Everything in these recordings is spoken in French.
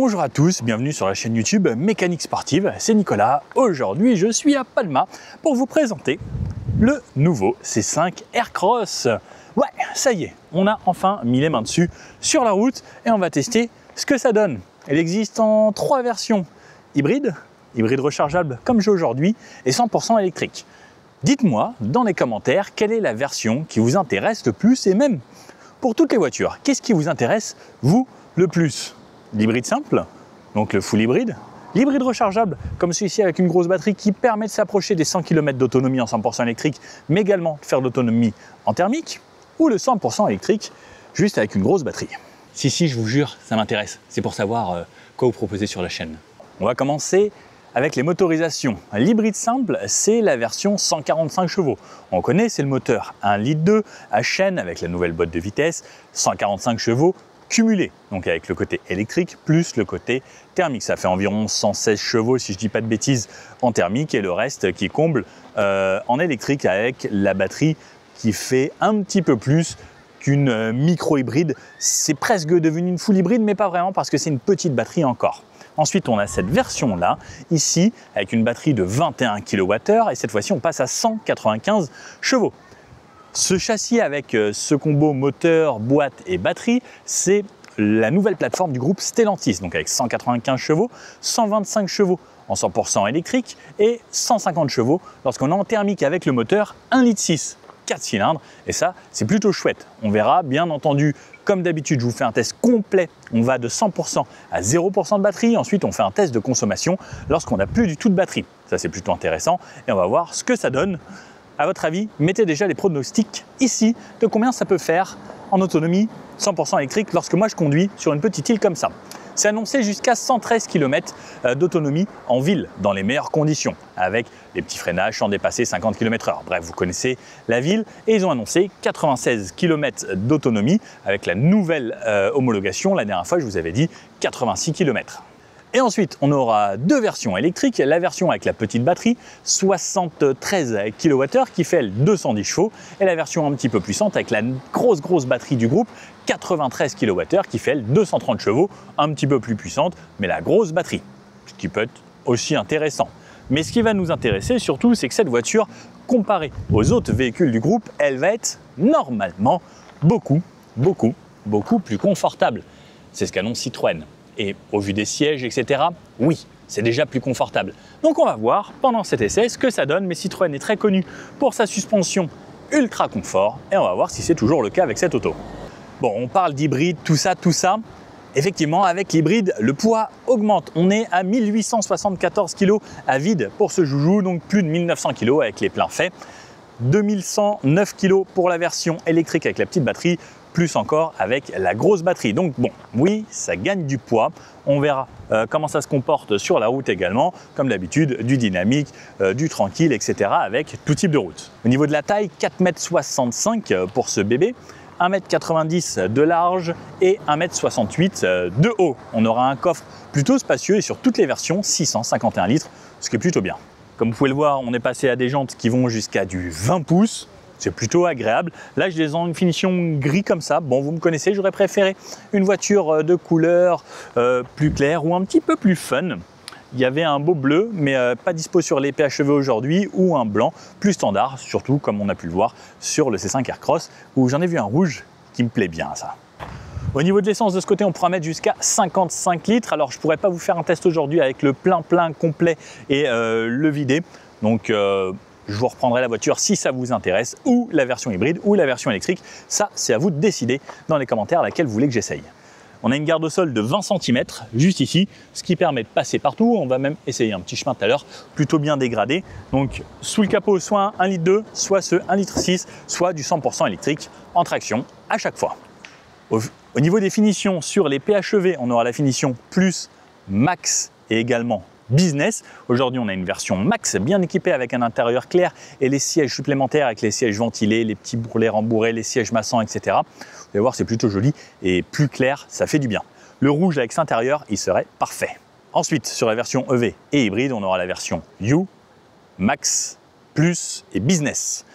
Bonjour à tous, bienvenue sur la chaîne YouTube Mécanique Sportive, c'est Nicolas. Aujourd'hui, je suis à Palma pour vous présenter le nouveau C5 Aircross. Ouais, ça y est, on a enfin mis les mains dessus sur la route et on va tester ce que ça donne. Elle existe en 3 versions, hybride rechargeable comme j'ai aujourd'hui et 100% électrique. Dites-moi dans les commentaires quelle est la version qui vous intéresse le plus et même pour toutes les voitures, qu'est-ce qui vous intéresse vous le plus? L'hybride simple, donc le full hybride, l'hybride rechargeable, comme celui-ci avec une grosse batterie qui permet de s'approcher des 100 km d'autonomie en 100% électrique, mais également de faire de l'autonomie en thermique, ou le 100% électrique, juste avec une grosse batterie. Si, je vous jure, ça m'intéresse. C'est pour savoir quoi vous proposer sur la chaîne. On va commencer avec les motorisations. L'hybride simple, c'est la version 145 chevaux. On connaît, c'est le moteur 1,2 litre à chaîne avec la nouvelle boîte de vitesse, 145 chevaux, cumulé, donc avec le côté électrique plus le côté thermique. Ça fait environ 116 chevaux, si je ne dis pas de bêtises, en thermique et le reste qui comble en électrique avec la batterie qui fait un petit peu plus qu'une micro-hybride. C'est presque devenu une full hybride, mais pas vraiment parce que c'est une petite batterie encore. Ensuite, on a cette version-là, ici, avec une batterie de 21 kWh et cette fois-ci, on passe à 195 chevaux. Ce châssis avec ce combo moteur, boîte et batterie, c'est la nouvelle plateforme du groupe Stellantis, donc avec 195 chevaux, 125 chevaux en 100% électrique et 150 chevaux lorsqu'on est en thermique avec le moteur 1,6 litre, 4 cylindres. Et ça, c'est plutôt chouette. On verra, bien entendu, comme d'habitude, je vous fais un test complet. On va de 100% à 0% de batterie. Ensuite, on fait un test de consommation lorsqu'on n'a plus du tout de batterie. Ça, c'est plutôt intéressant. Et on va voir ce que ça donne. À votre avis, mettez déjà les pronostics ici de combien ça peut faire en autonomie 100% électrique lorsque moi je conduis sur une petite île comme ça. C'est annoncé jusqu'à 113 km d'autonomie en ville dans les meilleures conditions avec les petits freinages sans dépasser 50 km/h. Bref, vous connaissez la ville et ils ont annoncé 96 km d'autonomie avec la nouvelle homologation. La dernière fois, je vous avais dit 86 km. Et ensuite, on aura 2 versions électriques. La version avec la petite batterie, 73 kWh, qui fait 210 chevaux. Et la version un petit peu puissante avec la grosse batterie du groupe, 93 kWh, qui fait 230 chevaux, un petit peu plus puissante, mais la grosse batterie, ce qui peut être aussi intéressant. Mais ce qui va nous intéresser surtout, c'est que cette voiture, comparée aux autres véhicules du groupe, elle va être normalement beaucoup plus confortable. C'est ce qu'annonce Citroën. Et au vu des sièges, etc., oui, c'est déjà plus confortable. Donc on va voir pendant cet essai ce que ça donne, mais Citroën est très connu pour sa suspension ultra confort et on va voir si c'est toujours le cas avec cette auto. Bon, on parle d'hybride, tout ça. Effectivement, avec l'hybride, le poids augmente. On est à 1874 kg à vide pour ce joujou, donc plus de 1900 kg avec les pleins faits. 2109 kg pour la version électrique avec la petite batterie, plus encore avec la grosse batterie. Donc bon, oui, ça gagne du poids. On verra comment ça se comporte sur la route également. Comme d'habitude, du dynamique, du tranquille, etc. avec tout type de route. Au niveau de la taille, 4,65 m pour ce bébé. 1,90 m de large et 1,68 m de haut. On aura un coffre plutôt spacieux et sur toutes les versions, 651 litres, ce qui est plutôt bien. Comme vous pouvez le voir, on est passé à des jantes qui vont jusqu'à du 20 pouces. C'est plutôt agréable. Là, je les ai en une finition gris comme ça. Bon, vous me connaissez, j'aurais préféré une voiture de couleur plus claire ou un petit peu plus fun. Il y avait un beau bleu, mais pas dispo sur les PHEV aujourd'hui, ou un blanc plus standard, surtout comme on a pu le voir sur le C5 Aircross, où j'en ai vu un rouge qui me plaît bien, ça. Au niveau de l'essence, de ce côté, on pourra mettre jusqu'à 55 litres. Alors, je ne pourrais pas vous faire un test aujourd'hui avec le plein complet et le vidé. Donc, je vous reprendrai la voiture si ça vous intéresse, ou la version hybride, ou la version électrique. Ça, c'est à vous de décider dans les commentaires laquelle vous voulez que j'essaye. On a une garde au sol de 20 cm juste ici, ce qui permet de passer partout. On va même essayer un petit chemin tout à l'heure, plutôt bien dégradé. Donc sous le capot, soit un 1,2 litre, soit ce 1,6 litre, soit du 100% électrique en traction à chaque fois. Au niveau des finitions, sur les PHEV, on aura la finition plus, max et également business. Aujourd'hui, on a une version max bien équipée avec un intérieur clair et les sièges supplémentaires avec les sièges ventilés, les petits bourrelets rembourrés, les sièges massants, etc. Vous allez voir, c'est plutôt joli et plus clair, ça fait du bien. Le rouge avec cet intérieur, il serait parfait. Ensuite, sur la version EV et hybride, on aura la version U, Max, Plus et Business.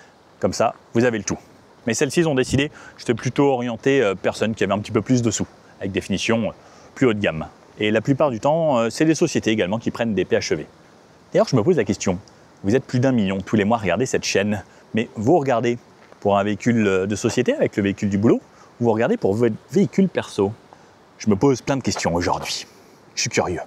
Comme ça, vous avez le tout. Mais celles-ci ont décidé, j'étais plutôt orienté personne qui avait un petit peu plus de sous, avec des finitions plus haut de gamme. Et la plupart du temps, c'est des sociétés également qui prennent des PHEV. D'ailleurs, je me pose la question, vous êtes plus d'1 million tous les mois à regarder cette chaîne, mais vous regardez pour un véhicule de société avec le véhicule du boulot, ou vous regardez pour votre véhicule perso? Je me pose plein de questions aujourd'hui. Je suis curieux.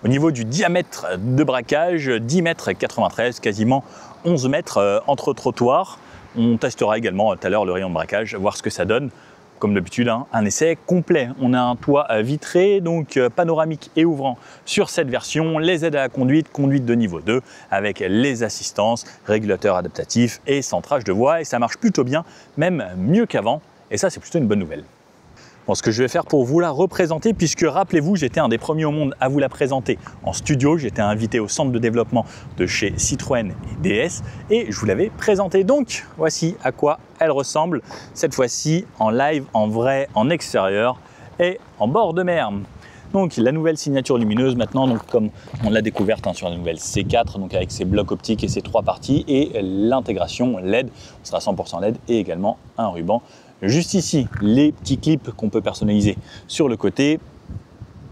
Au niveau du diamètre de braquage, 10 mètres 93, quasiment 11 mètres entre trottoirs. On testera également tout à l'heure le rayon de braquage, voir ce que ça donne. Comme d'habitude, un essai complet. On a un toit vitré, donc panoramique et ouvrant sur cette version, les aides à la conduite, conduite de niveau 2, avec les assistances, régulateurs adaptatifs et centrage de voix. Et ça marche plutôt bien, même mieux qu'avant. Et ça, c'est plutôt une bonne nouvelle. Bon, ce que je vais faire pour vous la représenter, puisque rappelez-vous, j'étais un des premiers au monde à vous la présenter en studio. J'étais invité au centre de développement de chez Citroën et DS et je vous l'avais présentée. Donc, voici à quoi elle ressemble, cette fois-ci en live, en vrai, en extérieur et en bord de mer. Donc la nouvelle signature lumineuse maintenant, donc comme on l'a découverte sur la nouvelle C4, donc avec ses blocs optiques et ses 3 parties et l'intégration LED, on sera 100% LED et également un ruban. Juste ici, les petits clips qu'on peut personnaliser sur le côté,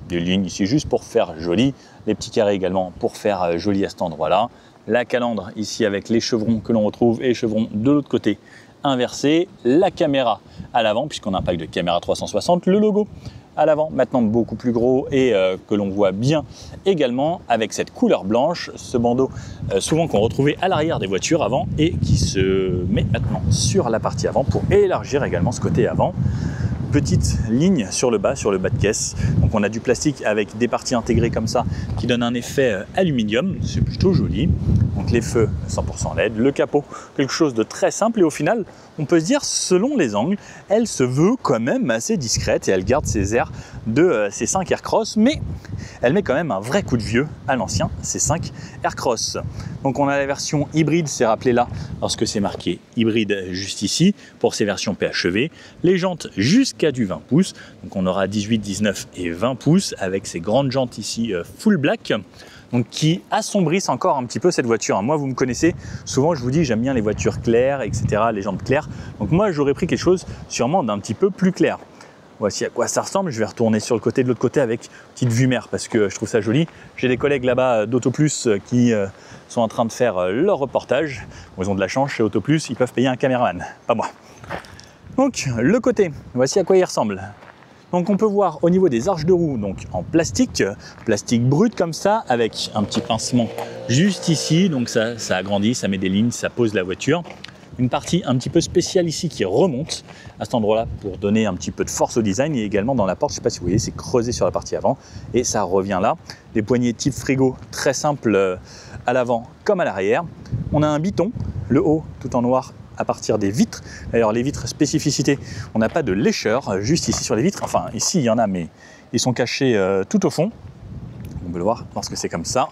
des lignes ici juste pour faire joli, les petits carrés également pour faire joli à cet endroit-là, la calandre ici avec les chevrons que l'on retrouve et les chevrons de l'autre côté inversés, la caméra à l'avant puisqu'on a un pack de caméra 360, le logo à l'avant, maintenant beaucoup plus gros et que l'on voit bien également avec cette couleur blanche, ce bandeau souvent qu'on retrouvait à l'arrière des voitures avant et qui se met maintenant sur la partie avant pour élargir également ce côté avant. Petite ligne sur le bas de caisse. Donc on a du plastique avec des parties intégrées comme ça qui donne un effet aluminium, c'est plutôt joli. Donc les feux 100% LED, le capot, quelque chose de très simple et au final, on peut se dire selon les angles, elle se veut quand même assez discrète et elle garde ses airs de C5 Aircross, mais elle met quand même un vrai coup de vieux à l'ancien C5 Aircross. Donc on a la version hybride, c'est rappelé là lorsque c'est marqué hybride juste ici pour ces versions PHEV, les jantes jusqu'à du 20 pouces, donc on aura 18, 19 et 20 pouces avec ces grandes jantes ici full black. Donc qui assombrissent encore un petit peu cette voiture. Moi, vous me connaissez, souvent je vous dis j'aime bien les voitures claires, etc., les jantes claires. Donc moi, j'aurais pris quelque chose sûrement d'un petit peu plus clair. Voici à quoi ça ressemble. Je vais retourner sur le côté de l'autre côté avec une petite vue mer parce que je trouve ça joli. J'ai des collègues là-bas d'Autoplus qui sont en train de faire leur reportage. Bon, ils ont de la chance chez Autoplus, ils peuvent payer un caméraman, pas moi. Donc le côté, voici à quoi il ressemble. Donc on peut voir au niveau des arches de roue, donc en plastique brut comme ça, avec un petit pincement juste ici, donc ça agrandit, ça met des lignes, ça pose la voiture. Une partie un petit peu spéciale ici qui remonte à cet endroit-là pour donner un petit peu de force au design et également dans la porte, je ne sais pas si vous voyez, c'est creusé sur la partie avant et ça revient là. Des poignées type frigo très simples à l'avant comme à l'arrière. On a un biton, le haut tout en noir à partir des vitres. D'ailleurs, les vitres spécificité, on n'a pas de lécheur juste ici sur les vitres. Enfin, ici, il y en a, mais ils sont cachés tout au fond. On peut le voir lorsque c'est comme ça.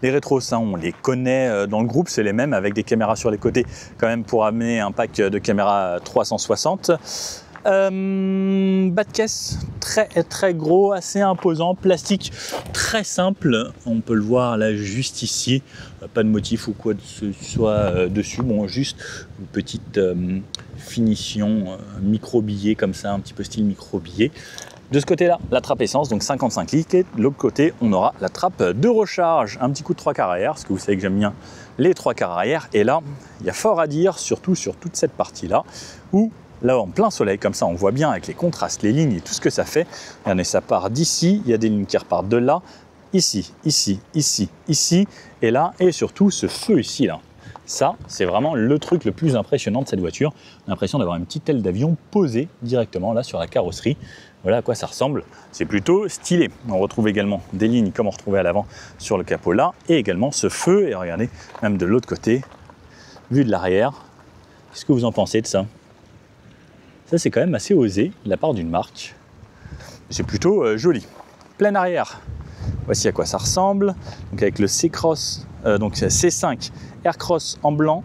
Les rétros, ça, on les connaît dans le groupe, c'est les mêmes avec des caméras sur les côtés quand même pour amener un pack de caméras 360. Bas de caisse, très gros, assez imposant, plastique très simple, on peut le voir là juste ici, pas de motif ou quoi que ce soit dessus, bon juste une petite finition micro-billet comme ça, un petit peu style micro-billet. De ce côté-là, la trappe essence, donc 55 litres, et de l'autre côté, on aura la trappe de recharge, un petit coup de 3 quarts arrière, parce que vous savez que j'aime bien les 3 quarts arrière, et là, il y a fort à dire, surtout sur toute cette partie-là, où là, en plein soleil, comme ça, on voit bien avec les contrastes, les lignes et tout ce que ça fait. Regardez, ça part d'ici, il y a des lignes qui repartent de là, ici, ici, ici, ici, et là, et surtout ce feu ici, là. Ça, c'est vraiment le truc le plus impressionnant de cette voiture. On a l'impression d'avoir une petite aile d'avion posée directement là sur la carrosserie. Voilà à quoi ça ressemble. C'est plutôt stylé. On retrouve également des lignes comme on retrouvait à l'avant sur le capot là, et également ce feu. Et regardez, même de l'autre côté, vue de l'arrière. Qu'est-ce que vous en pensez de ça? Ça, c'est quand même assez osé de la part d'une marque. C'est plutôt joli. Plein arrière. Voici à quoi ça ressemble. Donc avec le C-Cross, donc C5 Aircross en blanc,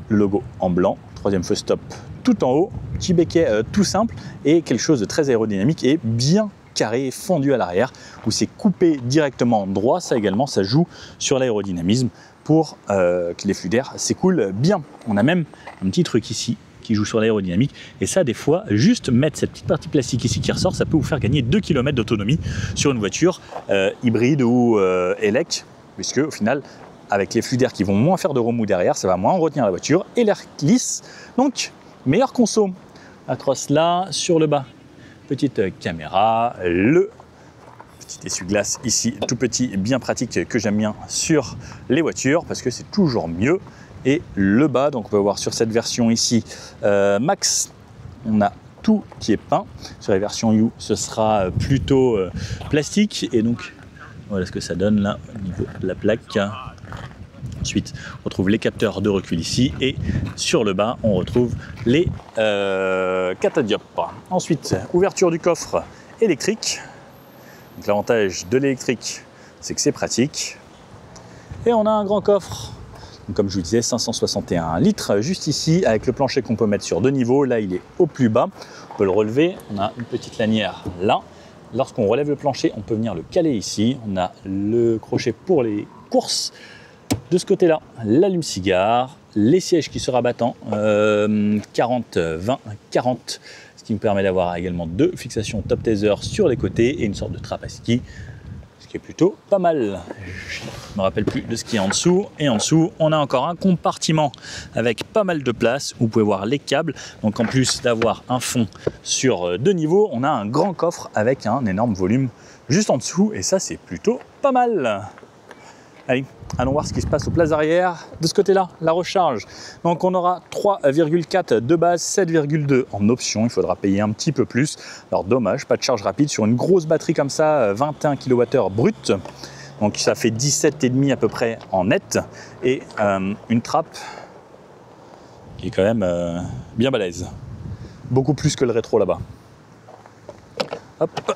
le logo en blanc, troisième feu stop tout en haut, petit béquet tout simple et quelque chose de très aérodynamique et bien carré, fondu à l'arrière, où c'est coupé directement droit. Ça également, ça joue sur l'aérodynamisme pour que les flux d'air s'écoulent bien. On a même un petit truc ici qui joue sur l'aérodynamique. Et ça, des fois, juste mettre cette petite partie plastique ici qui ressort, ça peut vous faire gagner 2 km d'autonomie sur une voiture hybride ou élec, puisque au final, avec les flux d'air qui vont moins faire de remous derrière, ça va moins retenir la voiture et l'air glisse. Donc, meilleur conso. Across là, sur le bas, petite caméra, le petit essuie-glace ici, tout petit, bien pratique, que j'aime bien sur les voitures parce que c'est toujours mieux. Et le bas, donc on peut voir sur cette version ici, Max, on a tout qui est peint. Sur les versions You, ce sera plutôt plastique. Et donc, voilà ce que ça donne là au niveau de la plaque. Ensuite, on retrouve les capteurs de recul ici et sur le bas, on retrouve les catadiopes. Ensuite, ouverture du coffre électrique. Donc l'avantage de l'électrique, c'est que c'est pratique. Et on a un grand coffre. Donc, comme je vous disais, 561 litres juste ici avec le plancher qu'on peut mettre sur 2 niveaux. Là, il est au plus bas. On peut le relever. On a une petite lanière là. Lorsqu'on relève le plancher, on peut venir le caler ici. On a le crochet pour les courses. De ce côté-là, l'allume-cigare, les sièges qui se rabattent en 40, 20, 40, ce qui nous permet d'avoir également 2 fixations top taser sur les côtés et une sorte de trappe à ski, ce qui est plutôt pas mal. Je ne me rappelle plus de ce qu'il y a en dessous. Et en dessous, on a encore un compartiment avec pas mal de place où vous pouvez voir les câbles. Donc en plus d'avoir un fond sur 2 niveaux, on a un grand coffre avec un énorme volume juste en dessous et ça, c'est plutôt pas mal. Allez, allons voir ce qui se passe aux places arrière. De ce côté-là, la recharge. Donc on aura 3,4 de base, 7,2 en option. Il faudra payer un petit peu plus. Alors dommage, pas de charge rapide sur une grosse batterie comme ça, 21 kWh brut. Donc ça fait 17,5 à peu près en net. Et une trappe qui est quand même bien balèze. Beaucoup plus que le rétro là-bas. Hop.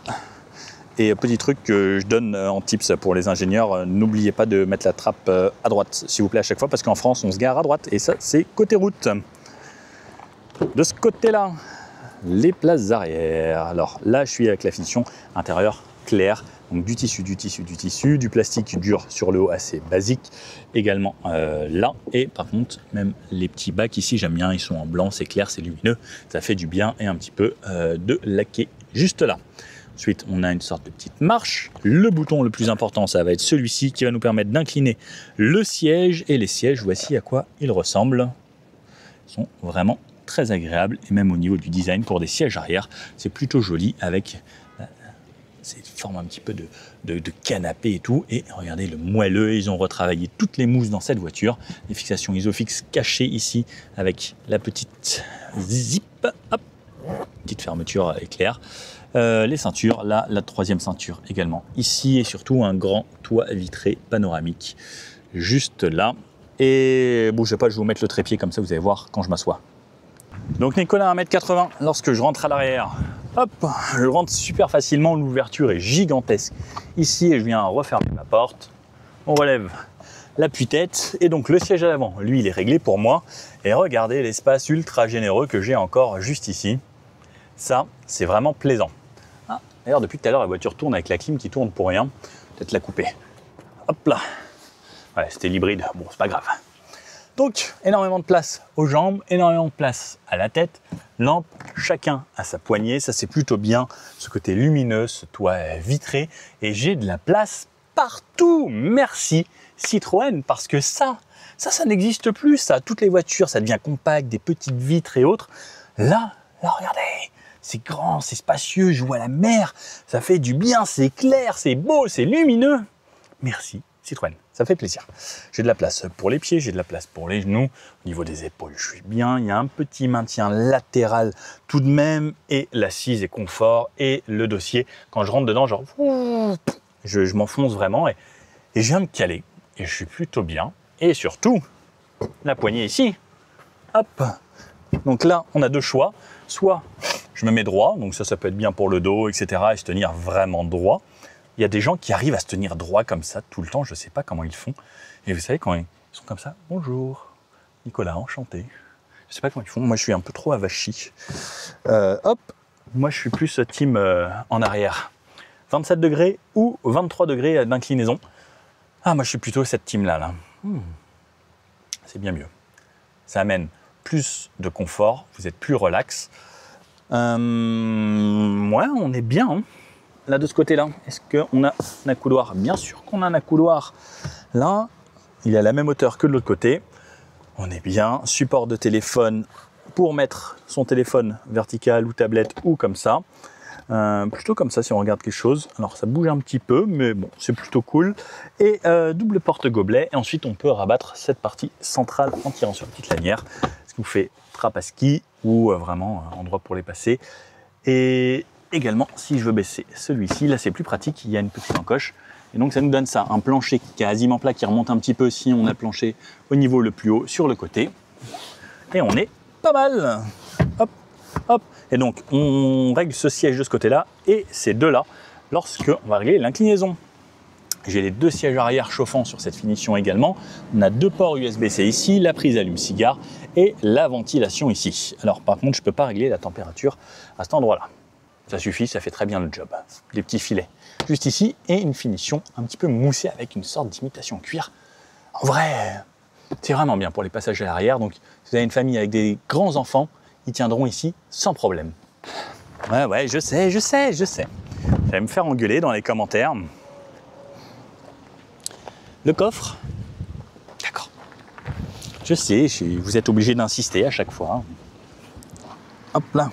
Et petit truc que je donne en tips pour les ingénieurs, n'oubliez pas de mettre la trappe à droite, s'il vous plaît, à chaque fois, parce qu'en France, on se gare à droite, et ça, c'est côté route. De ce côté-là, les places arrière. Alors là, je suis avec la finition intérieure claire, donc du tissu, du plastique dur sur le haut, assez basique, également là. Et par contre, même les petits bacs ici, j'aime bien, ils sont en blanc, c'est clair, c'est lumineux, ça fait du bien, et un petit peu de laquer juste là. Ensuite, on a une sorte de petite marche. Le bouton le plus important, ça va être celui-ci qui va nous permettre d'incliner le siège. Et les sièges, voici à quoi ils ressemblent. Ils sont vraiment très agréables. Et même au niveau du design, pour des sièges arrière, c'est plutôt joli avec cette forme un petit peu de canapé et tout. Et regardez le moelleux, ils ont retravaillé toutes les mousses dans cette voiture. Les fixations Isofix cachées ici avec la petite zip. Hop, petite fermeture éclair. Les ceintures, là, la troisième ceinture également ici et surtout un grand toit vitré panoramique juste là. Et bougez pas, je vais vous mettre le trépied comme ça vous allez voir quand je m'assois. Donc Nicolas 1,80 m lorsque je rentre à l'arrière. Hop, je rentre super facilement, l'ouverture est gigantesque. Ici, je viens refermer ma porte, on relève l'appui-tête et donc le siège à l'avant, lui il est réglé pour moi. Et regardez l'espace ultra généreux que j'ai encore juste ici. Ça, c'est vraiment plaisant. D'ailleurs, depuis tout à l'heure, la voiture tourne avec la clim qui tourne pour rien. Peut-être la couper. Hop là. Ouais, c'était l'hybride. Bon, c'est pas grave. Donc, énormément de place aux jambes, énormément de place à la tête. Lampe, chacun à sa poignée. Ça, c'est plutôt bien. Ce côté lumineux, ce toit vitré. Et j'ai de la place partout. Merci Citroën, parce que ça n'existe plus. Ça, toutes les voitures, ça devient compact, des petites vitres et autres. Là, regardez. C'est grand, c'est spacieux, je vois la mer, ça fait du bien, c'est clair, c'est beau, c'est lumineux. Merci Citroën, ça fait plaisir. J'ai de la place pour les pieds, j'ai de la place pour les genoux. Au niveau des épaules, je suis bien. Il y a un petit maintien latéral tout de même. Et l'assise est confort. Et le dossier, quand je rentre dedans, genre, je m'enfonce vraiment. Et je viens me caler. Et je suis plutôt bien. Et surtout, la poignée ici. Hop. Donc là, on a 2 choix. Soit je me mets droit, donc ça peut être bien pour le dos, etc. et se tenir vraiment droit. Il y a des gens qui arrivent à se tenir droit comme ça tout le temps, je ne sais pas comment ils font. Et vous savez, quand ils sont comme ça, bonjour, Nicolas, enchanté. Je ne sais pas comment ils font, moi je suis un peu trop avachi. Hop, moi je suis plus team en arrière. 27 degrés ou 23 degrés d'inclinaison. Ah, moi je suis plutôt cette team-là. Là. C'est bien mieux. Ça amène plus de confort, vous êtes plus relax. Ouais, on est bien. Hein. Là, de ce côté-là, est-ce qu'on a un accoudoir? Bien sûr qu'on a un accoudoir. Là, il est à la même hauteur que de l'autre côté. On est bien. Support de téléphone pour mettre son téléphone vertical ou tablette ou comme ça. Plutôt comme ça si on regarde quelque chose. Alors ça bouge un petit peu, mais bon, c'est plutôt cool. Et double porte-gobelet. Et ensuite, on peut rabattre cette partie centrale en tirant sur la petite lanière. Ce qui vous fait trappe à ski ou vraiment endroit pour les passer. Et également, si je veux baisser celui-ci, là c'est plus pratique, il y a une petite encoche. Et donc ça nous donne ça, un plancher quasiment plat qui remonte un petit peu si on a le plancher au niveau le plus haut sur le côté. Et on est pas mal. Hop, hop. Et donc on règle ce siège de ce côté-là et ces deux-là lorsque on va régler l'inclinaison. J'ai les deux sièges arrière chauffants sur cette finition également. On a deux ports USB-C ici, la prise allume-cigare et la ventilation ici. Alors par contre, je ne peux pas régler la température à cet endroit-là. Ça suffit, ça fait très bien le job. Des petits filets juste ici et une finition un petit peu moussée avec une sorte d'imitation cuir. En vrai, c'est vraiment bien pour les passages à l'arrière. Donc si vous avez une famille avec des grands enfants, ils tiendront ici sans problème. Ouais, je sais. Vous allez me faire engueuler dans les commentaires. Le coffre, d'accord. Je sais, vous êtes obligé d'insister à chaque fois. Hop là.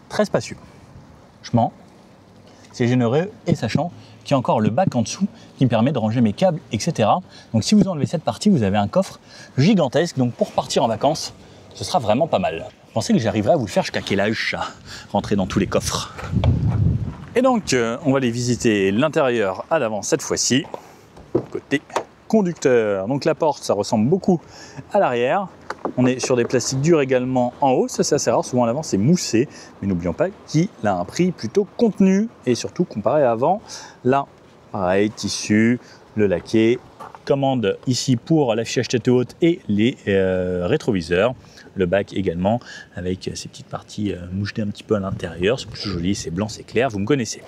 Très spacieux. Franchement, c'est généreux et sachant qu'il y a encore le bac en dessous qui me permet de ranger mes câbles, etc. Donc si vous enlevez cette partie, vous avez un coffre gigantesque. Donc pour partir en vacances, ce sera vraiment pas mal. Pensez que j'arriverai à vous le faire jusqu'à quel âge, ça? Rentrer dans tous les coffres. Et donc, on va aller visiter l'intérieur à l'avant cette fois-ci, côté conducteur. Donc la porte, ça ressemble beaucoup à l'arrière. On est sur des plastiques durs également en haut, ça c'est assez rare, souvent à l'avant c'est moussé. Mais n'oublions pas qu'il a un prix plutôt contenu et surtout comparé à avant. Là, pareil, tissu, le laqué, commande ici pour l'affichage tête haute et les rétroviseurs. Le bac également avec ces petites parties mouchetées un petit peu à l'intérieur. C'est plutôt joli, c'est blanc, c'est clair, vous me connaissez.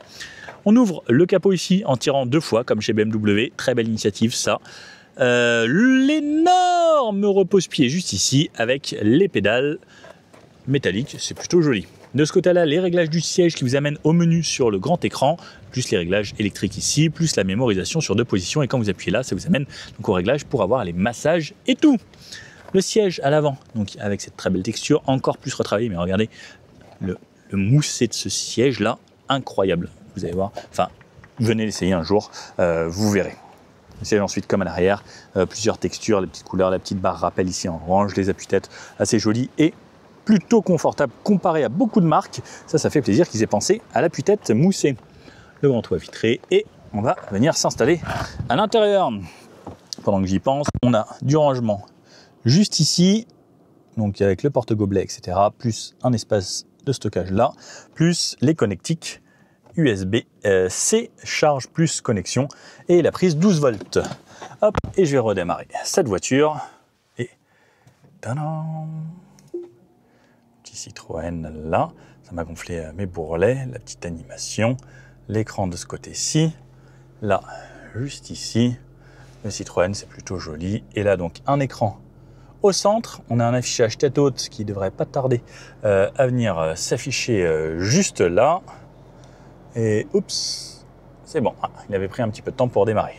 On ouvre le capot ici en tirant deux fois comme chez BMW. Très belle initiative ça. L'énorme repose-pied juste ici avec les pédales métalliques. C'est plutôt joli. De ce côté-là, les réglages du siège qui vous amènent au menu sur le grand écran, plus les réglages électriques ici, plus la mémorisation sur deux positions. Et quand vous appuyez là, ça vous amène donc au réglage pour avoir les massages et tout. Le siège à l'avant, donc avec cette très belle texture, encore plus retravaillée, mais regardez le moussé de ce siège-là, incroyable. Vous allez voir, enfin, venez l'essayer un jour, vous verrez. Le siège ensuite comme à l'arrière, plusieurs textures, les petites couleurs, la petite barre rappel ici en orange, les appuis-têtes assez jolis et plutôt confortable comparé à beaucoup de marques. Ça fait plaisir qu'ils aient pensé à l'appui-tête moussé. Le grand toit vitré et on va venir s'installer à l'intérieur. Pendant que j'y pense, on a du rangement juste ici, donc avec le porte-gobelet, etc., plus un espace de stockage là, plus les connectiques USB-C, charge plus connexion, et la prise 12 volts. Hop, et je vais redémarrer cette voiture. Et tadam, petit Citroën là, ça m'a gonflé mes bourrelets, la petite animation, l'écran de ce côté-ci, là, juste ici, le Citroën, c'est plutôt joli, et là donc un écran. Au centre, on a un affichage tête haute qui devrait pas tarder à venir s'afficher juste là. Et oups, c'est bon, il avait pris un petit peu de temps pour démarrer.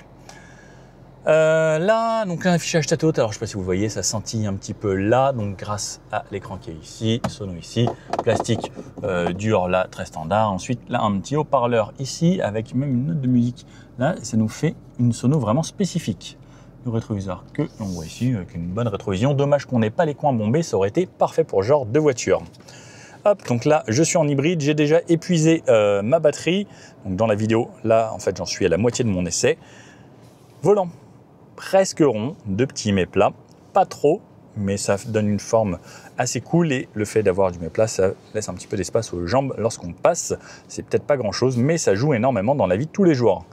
Là, donc un affichage tête haute, alors je ne sais pas si vous voyez, ça scintille un petit peu là, donc grâce à l'écran qui est ici, sono ici, plastique dur là, très standard. Ensuite, là, un petit haut-parleur ici, avec même une note de musique. Là, ça nous fait une sono vraiment spécifique. Le rétroviseur que l'on voit ici avec une bonne rétrovision. Dommage qu'on n'ait pas les coins bombés, ça aurait été parfait pour ce genre de voiture. Hop, donc là je suis en hybride, j'ai déjà épuisé ma batterie. Donc dans la vidéo, là en fait j'en suis à la moitié de mon essai. Volant presque rond, de petits mets plats, pas trop, mais ça donne une forme assez cool et le fait d'avoir du mets plat, ça laisse un petit peu d'espace aux jambes lorsqu'on passe. C'est peut-être pas grand chose, mais ça joue énormément dans la vie de tous les jours.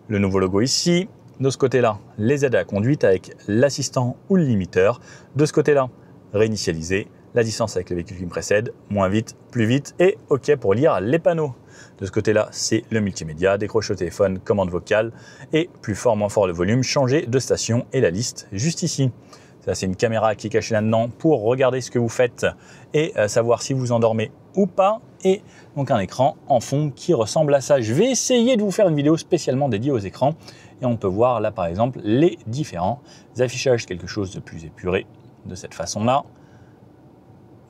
Le nouveau logo ici. De ce côté-là, les aides à la conduite avec l'assistant ou le limiteur. De ce côté-là, réinitialiser la distance avec le véhicule qui me précède, moins vite, plus vite et OK pour lire les panneaux. De ce côté-là, c'est le multimédia, décrocher au téléphone, commande vocale et plus fort, moins fort le volume, changer de station et la liste juste ici. Ça, c'est une caméra qui est cachée là-dedans pour regarder ce que vous faites et savoir si vous endormez ou pas. Et donc un écran en fond qui ressemble à ça. Je vais essayer de vous faire une vidéo spécialement dédiée aux écrans. Et on peut voir là, par exemple, les différents affichages, quelque chose de plus épuré de cette façon-là.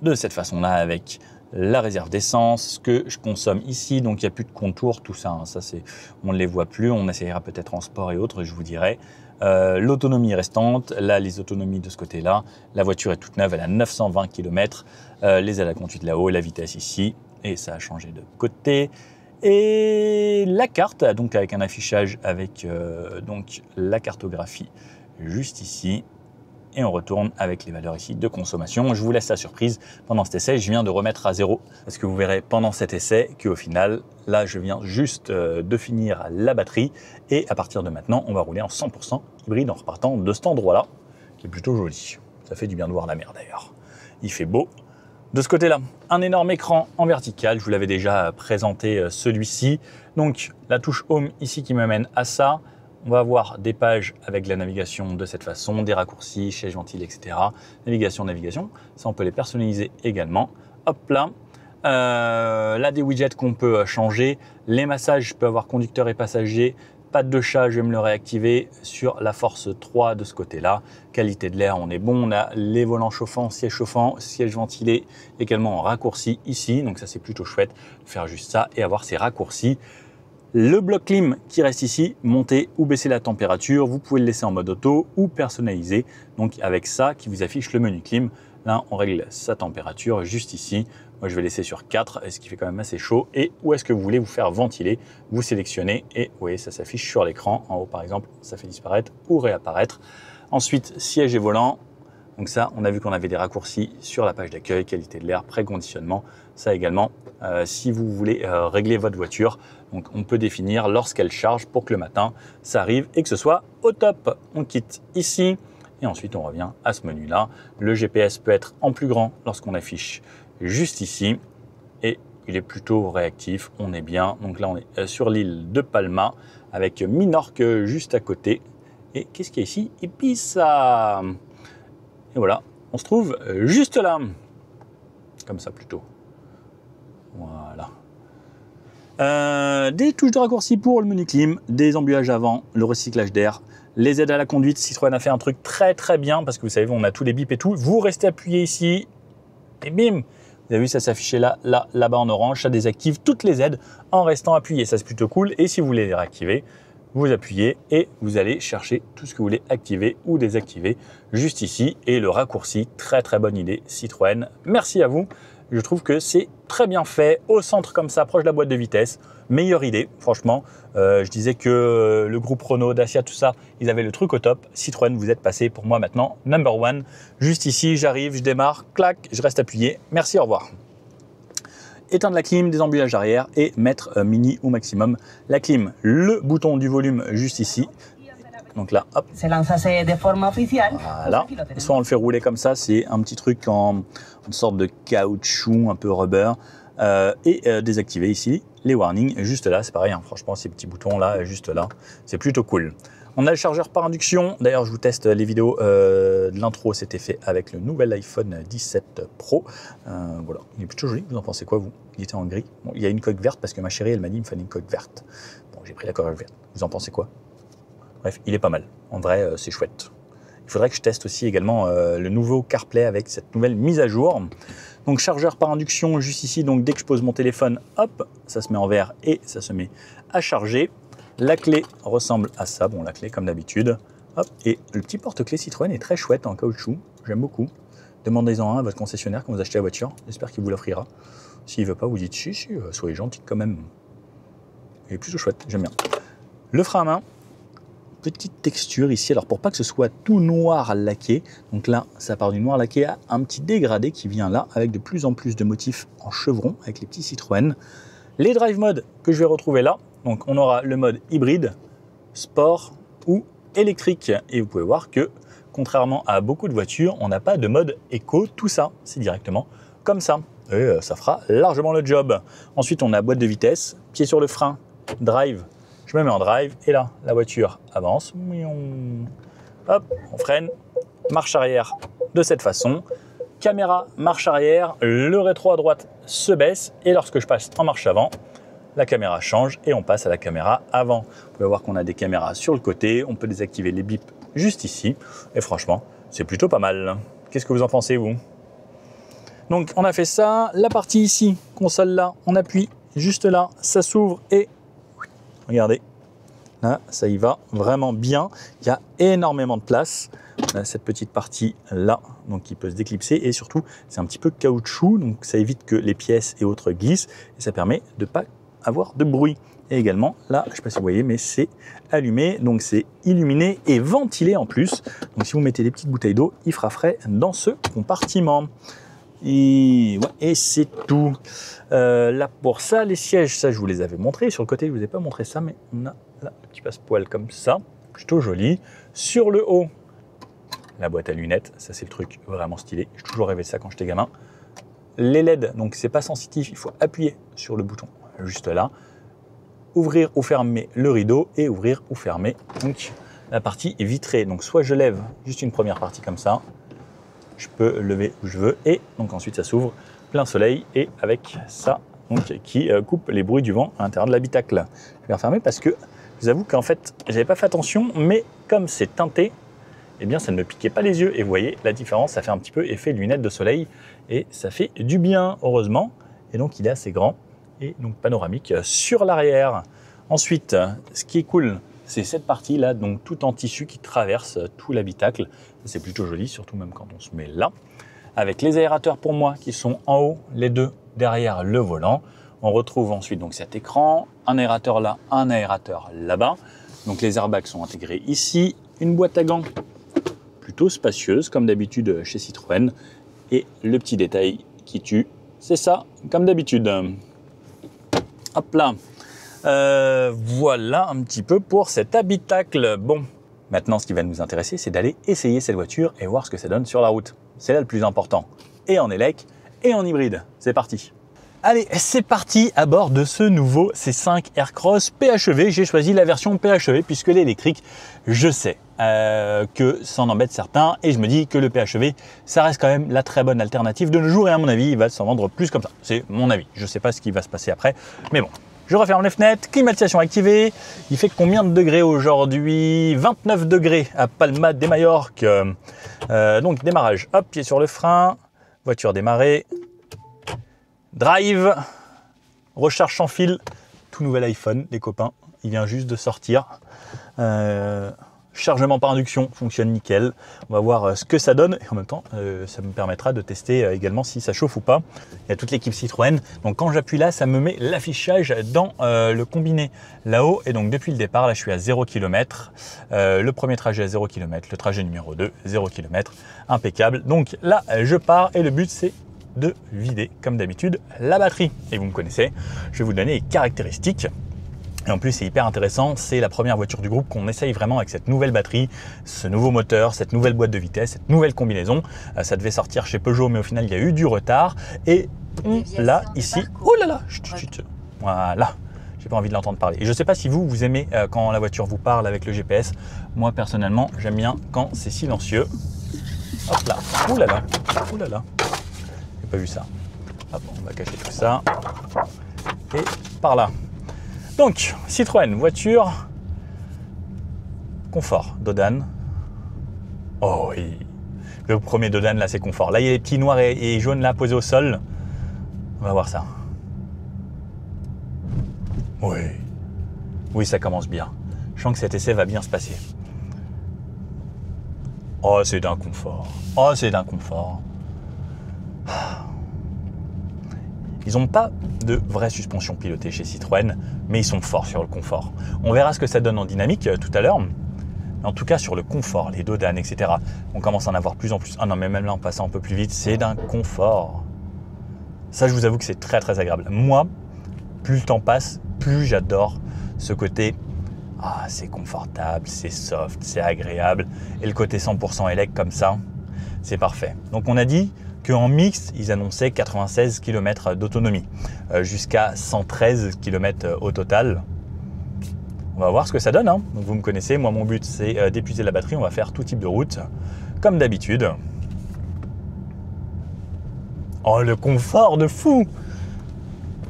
De cette façon-là, avec la réserve d'essence, ce que je consomme ici. Donc, il n'y a plus de contours, tout ça. Hein, ça on ne les voit plus. On essayera peut-être en sport et autres, je vous dirai. L'autonomie restante, là, les autonomies de ce côté-là. La voiture est toute neuve, elle a 920 km. Les aides à conduite là-haut, la vitesse ici. Et ça a changé de côté. Et la carte, donc avec un affichage avec donc la cartographie juste ici. Et on retourne avec les valeurs ici de consommation. Je vous laisse la surprise pendant cet essai. Je viens de remettre à 0 parce que vous verrez pendant cet essai qu'au final, là, je viens juste de finir la batterie. Et à partir de maintenant, on va rouler en 100% hybride en repartant de cet endroit-là, qui est plutôt joli. Ça fait du bien de voir la mer d'ailleurs. Il fait beau. De ce côté-là, un énorme écran en vertical. Je vous l'avais déjà présenté celui-ci. Donc, la touche Home ici qui m'amène à ça. On va avoir des pages avec la navigation de cette façon, des raccourcis, siège ventilé, etc. Navigation. Ça, on peut les personnaliser également. Hop là. Là, des widgets qu'on peut changer. Les massages, je peux avoir conducteur et passager. Patte de chat, je vais me le réactiver sur la Force 3 de ce côté-là. Qualité de l'air, on est bon. On a les volants chauffants, siège ventilé, également en raccourci ici. Donc ça, c'est plutôt chouette de faire juste ça et avoir ces raccourcis. Le bloc clim qui reste ici, monter ou baisser la température. Vous pouvez le laisser en mode auto ou personnaliser. Donc avec ça qui vous affiche le menu clim. Là, on règle sa température juste ici. Moi, je vais laisser sur 4, ce qui fait quand même assez chaud. Et où est-ce que vous voulez vous faire ventiler? Vous sélectionnez et vous voyez, ça s'affiche sur l'écran. En haut, par exemple, ça fait disparaître ou réapparaître. Ensuite, siège et volant. Donc ça, on a vu qu'on avait des raccourcis sur la page d'accueil, qualité de l'air, préconditionnement. Ça également, si vous voulez régler votre voiture, donc on peut définir lorsqu'elle charge pour que le matin, ça arrive et que ce soit au top. On quitte ici et ensuite on revient à ce menu-là. Le GPS peut être en plus grand lorsqu'on affiche juste ici et il est plutôt réactif, on est bien. Donc là, on est sur l'île de Palma avec Minorque juste à côté. Et qu'est-ce qu'il y a ici? Ibiza. Et voilà, on se trouve juste là. Comme ça plutôt. Voilà. Des touches de raccourci pour le menu clim, des embuages avant, le recyclage d'air, les aides à la conduite. Citroën a fait un truc très très bien parce que vous savez, on a tous les bips et tout. Vous restez appuyé ici et bim. Vous avez vu, ça s'affichait là-bas en orange. Ça désactive toutes les aides en restant appuyé. Ça, c'est plutôt cool. Et si vous voulez les réactiver, vous appuyez et vous allez chercher tout ce que vous voulez activer ou désactiver juste ici. Et le raccourci, très très bonne idée Citroën. Merci à vous. Je trouve que c'est très bien fait, au centre comme ça, proche de la boîte de vitesse. Meilleure idée, franchement. Je disais que le groupe Renault, Dacia, tout ça, ils avaient le truc au top. Citroën, vous êtes passé pour moi maintenant number one. Juste ici, j'arrive, je démarre, clac, je reste appuyé. Merci, au revoir. Éteindre la clim, des embuages arrière et mettre mini ou maximum la clim. Le bouton du volume juste ici. Donc là, hop. Voilà. Soit on le fait rouler comme ça, c'est un petit truc en sorte de caoutchouc, un peu rubber. Et désactiver ici les warnings. Juste là, c'est pareil, hein, franchement, ces petits boutons là, juste là, c'est plutôt cool. On a le chargeur par induction. D'ailleurs, je vous teste les vidéos de l'intro. C'était fait avec le nouvel iPhone 17 Pro. Voilà, il est plutôt joli. Vous en pensez quoi, vous? Il était en gris. Bon, il y a une coque verte parce que ma chérie, elle m'a dit qu'il me fallait une coque verte. Bon, j'ai pris la coque verte. Vous en pensez quoi? Bref, il est pas mal. En vrai, c'est chouette. Il faudrait que je teste aussi également le nouveau CarPlay avec cette nouvelle mise à jour. Donc, chargeur par induction juste ici. Donc, dès que je pose mon téléphone, hop, ça se met en vert et ça se met à charger. La clé ressemble à ça. Bon, la clé comme d'habitude. Hop, et le petit porte-clés Citroën est très chouette en caoutchouc. J'aime beaucoup. Demandez-en un à votre concessionnaire quand vous achetez la voiture. J'espère qu'il vous l'offrira. S'il ne veut pas, vous dites si, soyez gentil quand même. Il est plutôt chouette, j'aime bien. Le frein à main. Petite texture ici, alors pour pas que ce soit tout noir laqué, donc là ça part du noir laqué à un petit dégradé qui vient là avec de plus en plus de motifs en chevron avec les petits Citroën. Les drive modes que je vais retrouver là, donc on aura le mode hybride, sport ou électrique et vous pouvez voir que contrairement à beaucoup de voitures, on n'a pas de mode éco, tout ça c'est directement comme ça et ça fera largement le job. Ensuite on a boîte de vitesse, pied sur le frein, drive. Je me mets en drive et là, la voiture avance. Hop, on freine. marche arrière de cette façon. Caméra, marche arrière, le rétro à droite se baisse et lorsque je passe en marche avant, la caméra change et on passe à la caméra avant. Vous pouvez voir qu'on a des caméras sur le côté, on peut désactiver les bips juste ici et franchement, c'est plutôt pas mal. Qu'est-ce que vous en pensez, vous? Donc on a fait ça, la partie ici, console là, on appuie juste là, ça s'ouvre et regardez, là ça y va vraiment bien, il y a énormément de place. On a cette petite partie là, donc qui peut se déclipser et surtout c'est un petit peu caoutchouc, donc ça évite que les pièces et autres glissent et ça permet de ne pas avoir de bruit. Et également là, je ne sais pas si vous voyez, mais c'est allumé, donc c'est illuminé et ventilé en plus. Donc si vous mettez des petites bouteilles d'eau, il fera frais dans ce compartiment. Et, ouais, et c'est tout. Là pour ça, les sièges, ça je vous les avais montrés. Sur le côté, je ne vous ai pas montré ça, mais on a là le petit passepoil comme ça, plutôt joli. Sur le haut, la boîte à lunettes, ça c'est le truc vraiment stylé. J'ai toujours rêvé de ça quand j'étais gamin. Les LED, donc c'est pas sensitif, il faut appuyer sur le bouton juste là. Ouvrir ou fermer le rideau et ouvrir ou fermer donc la partie est vitrée. Donc soit je lève juste une première partie comme ça, je peux lever où je veux et donc ensuite ça s'ouvre plein soleil et avec ça donc, qui coupe les bruits du vent à l'intérieur de l'habitacle. Je vais refermer parce que je vous avoue qu'en fait j'avais pas fait attention, mais comme c'est teinté, eh bien ça ne me piquait pas les yeux et vous voyez la différence, ça fait un petit peu effet lunettes de soleil et ça fait du bien heureusement et donc il est assez grand et donc panoramique sur l'arrière. Ensuite, ce qui est cool, c'est cette partie là, donc tout en tissu qui traverse tout l'habitacle. C'est plutôt joli, surtout même quand on se met là. Avec les aérateurs pour moi qui sont en haut, les deux derrière le volant. On retrouve ensuite donc cet écran, un aérateur là, un aérateur là-bas. Donc les airbags sont intégrés ici, une boîte à gants plutôt spacieuse comme d'habitude chez Citroën. Et le petit détail qui tue, c'est ça, comme d'habitude. Hop là, voilà un petit peu pour cet habitacle. Bon, maintenant ce qui va nous intéresser, c'est d'aller essayer cette voiture et voir ce que ça donne sur la route. C'est là le plus important, et en élec et en hybride. C'est parti. Allez, c'est parti à bord de ce nouveau C5 Aircross PHEV. J'ai choisi la version PHEV puisque l'électrique, je sais que ça en embête certains et je me dis que le PHEV, ça reste quand même la très bonne alternative de nos jours et à mon avis, il va s'en vendre plus comme ça. C'est mon avis. Je ne sais pas ce qui va se passer après, mais bon. Je referme les fenêtres, climatisation activée. Il fait combien de degrés aujourd'hui? 29 degrés à Palma de Majorque. Donc démarrage, hop, pied sur le frein, voiture démarrée. Drive, recharge sans fil, tout nouvel iPhone, les copains, il vient juste de sortir. Chargement par induction fonctionne nickel. On va voir ce que ça donne et en même temps, ça me permettra de tester également si ça chauffe ou pas. Il y a toute l'équipe Citroën. Donc quand j'appuie là, ça me met l'affichage dans le combiné là-haut. Et donc depuis le départ, là je suis à 0 km. Le premier trajet à 0 km, le trajet numéro 2, 0 km. Impeccable. Donc là, je pars et le but c'est de vider comme d'habitude la batterie. Et vous me connaissez, je vais vous donner les caractéristiques. Et en plus, c'est hyper intéressant, c'est la première voiture du groupe qu'on essaye vraiment avec cette nouvelle batterie, ce nouveau moteur, cette nouvelle boîte de vitesse, cette nouvelle combinaison. Ça devait sortir chez Peugeot, mais au final, il y a eu du retard. Et on l'a ici. Oh là là, chut. Voilà, j'ai pas envie de l'entendre parler. Et je ne sais pas si vous aimez quand la voiture vous parle avec le GPS. Moi, personnellement, j'aime bien quand c'est silencieux. Hop là, oh là là, j'ai pas vu ça. Hop, on va cacher tout ça. Et par là. Donc, Citroën, voiture, confort, Dodane. Oh oui, le premier Dodane là c'est confort. Là il y a les petits noirs et jaunes là posés au sol. On va voir ça. Oui, ça commence bien. Je sens que cet essai va bien se passer. Oh, c'est d'un confort. Ils n'ont pas de vraie suspension pilotée chez Citroën, mais ils sont forts sur le confort. On verra ce que ça donne en dynamique tout à l'heure. Mais en tout cas, sur le confort, les Dodane, etc., on commence à en avoir plus en plus. Ah non, mais même là, en passant un peu plus vite, c'est d'un confort. Ça, je vous avoue que c'est très, très agréable. Moi, plus le temps passe, plus j'adore ce côté. Ah, c'est confortable, c'est soft, c'est agréable. Et le côté 100% élec comme ça, c'est parfait. Donc, on a dit qu'en mixte, ils annonçaient 96 km d'autonomie, jusqu'à 113 km au total. On va voir ce que ça donne. Hein. Donc vous me connaissez, moi mon but c'est d'épuiser la batterie, on va faire tout type de route. comme d'habitude. Oh, le confort de fou!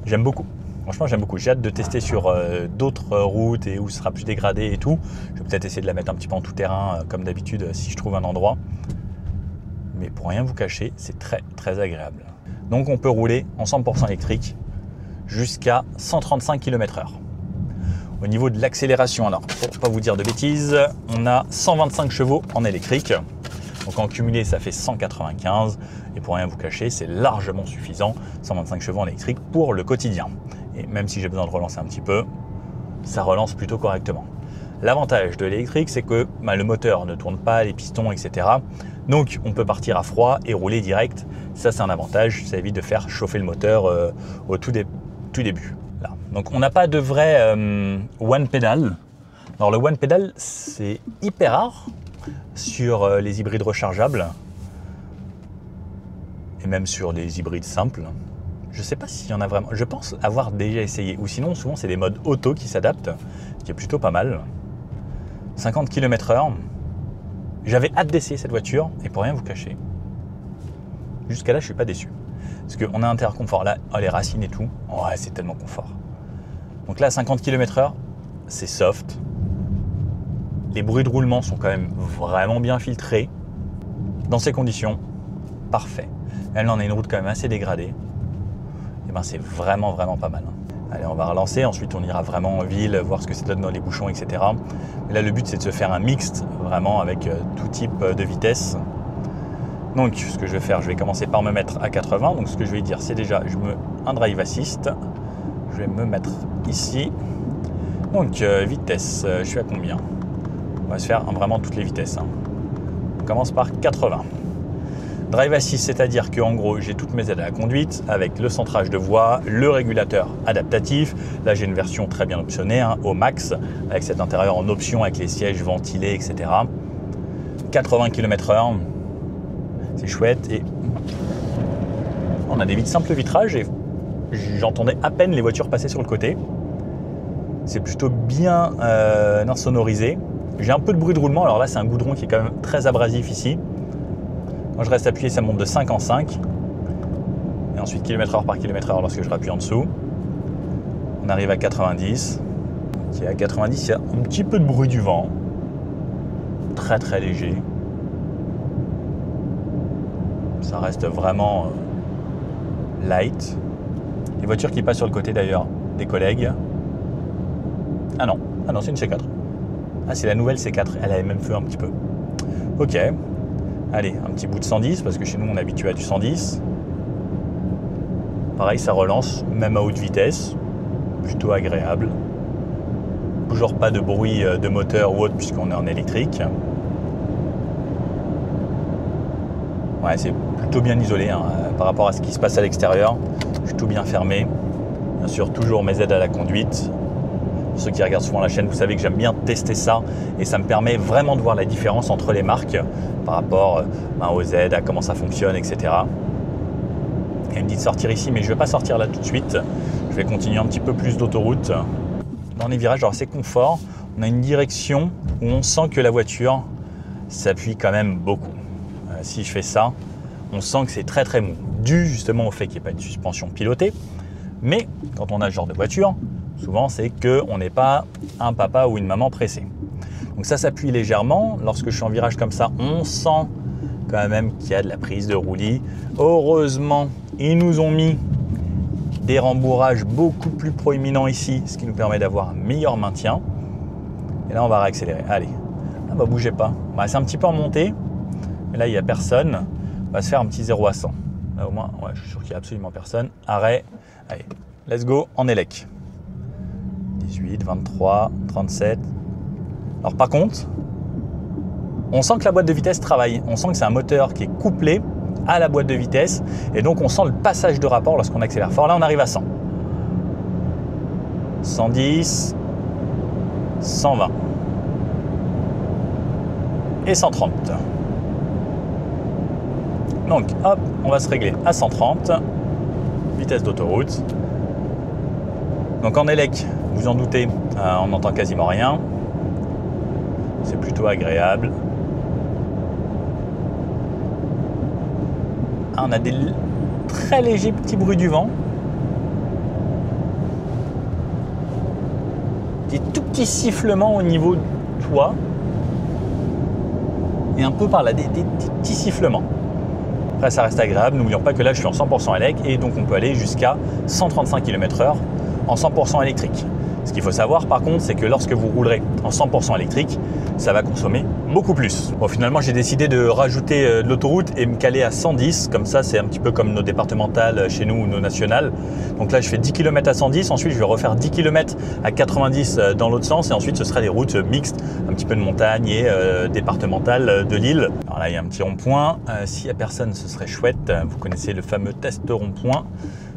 J'aime beaucoup. Franchement, j'aime beaucoup. J'ai hâte de tester sur d'autres routes et où ce sera plus dégradé et tout. Je vais peut-être essayer de la mettre un petit peu en tout terrain, comme d'habitude, si je trouve un endroit. Mais pour rien vous cacher, c'est très très agréable. Donc on peut rouler en 100% électrique jusqu'à 135 km/h. Au niveau de l'accélération, alors pour ne pas vous dire de bêtises, on a 125 chevaux en électrique. Donc en cumulé, ça fait 195. Et pour rien vous cacher, c'est largement suffisant, 125 chevaux en électrique pour le quotidien. Et même si j'ai besoin de relancer un petit peu, ça relance plutôt correctement. L'avantage de l'électrique, c'est que le moteur ne tourne pas, les pistons, etc. Donc on peut partir à froid et rouler direct. Ça, c'est un avantage. Ça évite de faire chauffer le moteur au tout début. Là. Donc on n'a pas de vrai one pedal. Alors le one pedal, c'est hyper rare sur les hybrides rechargeables et même sur les hybrides simples. Je ne sais pas s'il y en a vraiment. Je pense avoir déjà essayé. Ou sinon, souvent, c'est des modes auto qui s'adaptent, ce qui est plutôt pas mal. 50 km/h. J'avais hâte d'essayer cette voiture et pour rien vous cacher, jusqu'à là, je ne suis pas déçu. Parce qu'on a un confort là, oh, les racines et tout, ouais, c'est tellement confort. Donc là, 50 km/h, c'est soft. Les bruits de roulement sont quand même vraiment bien filtrés. Dans ces conditions, parfait. Là, on a une route quand même assez dégradée. Et ben, c'est vraiment pas mal. Allez, on va relancer. Ensuite, on ira vraiment en ville, voir ce que ça donne dans les bouchons, etc. Mais là, le but, c'est de se faire un mixte, vraiment avec tout type de vitesse. Donc, ce que je vais faire, je vais commencer par me mettre à 80. Donc, ce que je vais dire, c'est déjà, je mets un drive assist. Je vais me mettre ici. Donc, vitesse, je suis à combien? On va se faire vraiment toutes les vitesses. On commence par 80. Drive assist, c'est-à-dire qu'en gros, j'ai toutes mes aides à la conduite avec le centrage de voie, le régulateur adaptatif. Là, j'ai une version très bien optionnée, au max, avec cet intérieur en option, avec les sièges ventilés, etc. 80 km/h, c'est chouette. Et on a des simples vitrages et j'entendais à peine les voitures passer sur le côté. C'est plutôt bien insonorisé. J'ai un peu de bruit de roulement. Alors là, c'est un goudron qui est quand même très abrasif ici. Quand je reste appuyé, ça monte de 5 en 5. Et ensuite, km/h par km/h lorsque je rappuie en dessous. On arrive à 90. Okay, à 90, il y a un petit peu de bruit du vent. Très très léger. Ça reste vraiment light. Les voitures qui passent sur le côté d'ailleurs, des collègues. Ah non, c'est une C4. Ah, c'est la nouvelle C4. Elle avait même fait un petit peu. Ok. Allez, un petit bout de 110, parce que chez nous, on est habitué à du 110. Pareil, ça relance, même à haute vitesse. Plutôt agréable. Toujours pas de bruit de moteur ou autre, puisqu'on est en électrique. Ouais, c'est plutôt bien isolé par rapport à ce qui se passe à l'extérieur. Je suis tout bien fermé. Bien sûr, toujours mes aides à la conduite. Pour ceux qui regardent souvent la chaîne, vous savez que j'aime bien tester ça et ça me permet vraiment de voir la différence entre les marques par rapport aux aides, à comment ça fonctionne, etc. Et il me dit de sortir ici, mais je ne vais pas sortir là tout de suite. Je vais continuer un petit peu plus d'autoroute. Dans les virages, alors c'est confort. On a une direction où on sent que la voiture s'appuie quand même beaucoup. Si je fais ça, on sent que c'est très très mou. Dû justement au fait qu'il n'y ait pas une suspension pilotée. Mais quand on a ce genre de voiture, souvent, c'est qu'on n'est pas un papa ou une maman pressée. Donc ça s'appuie légèrement. Lorsque je suis en virage comme ça, on sent quand même qu'il y a de la prise de roulis. Heureusement, ils nous ont mis des rembourrages beaucoup plus proéminents ici, ce qui nous permet d'avoir un meilleur maintien. Et là, on va réaccélérer. Allez, bougez pas. C'est un petit peu en montée, mais là, il n'y a personne. On va se faire un petit 0 à 100. Là, au moins, ouais, je suis sûr qu'il n'y a absolument personne. Arrêt. Allez, let's go en élec. 18, 23, 37. Alors par contre, on sent que la boîte de vitesse travaille. On sent que c'est un moteur qui est couplé à la boîte de vitesse. Et donc on sent le passage de rapport lorsqu'on accélère fort. Là, on arrive à 100. 110, 120 et 130. Donc hop, on va se régler à 130. Vitesse d'autoroute. Donc en élec, vous en doutez, on n'entend quasiment rien. C'est plutôt agréable. On a des très légers petits bruits du vent. Des tout petits sifflements au niveau du toit. Et un peu par là, des petits sifflements. Après, ça reste agréable. N'oublions pas que là, je suis en 100% électrique et donc on peut aller jusqu'à 135 km/h en 100% électrique. Ce qu'il faut savoir par contre, c'est que lorsque vous roulerez en 100% électrique, ça va consommer beaucoup plus. Bon, finalement, j'ai décidé de rajouter de l'autoroute et me caler à 110. Comme ça, c'est un petit peu comme nos départementales chez nous ou nos nationales. Donc là, je fais 10 km à 110. Ensuite, je vais refaire 10 km à 90 dans l'autre sens. Et ensuite, ce sera des routes mixtes, un petit peu de montagne et départementales de l'île. Alors là, il y a un petit rond-point. S'il n'y a personne, ce serait chouette. Vous connaissez le fameux test rond-point.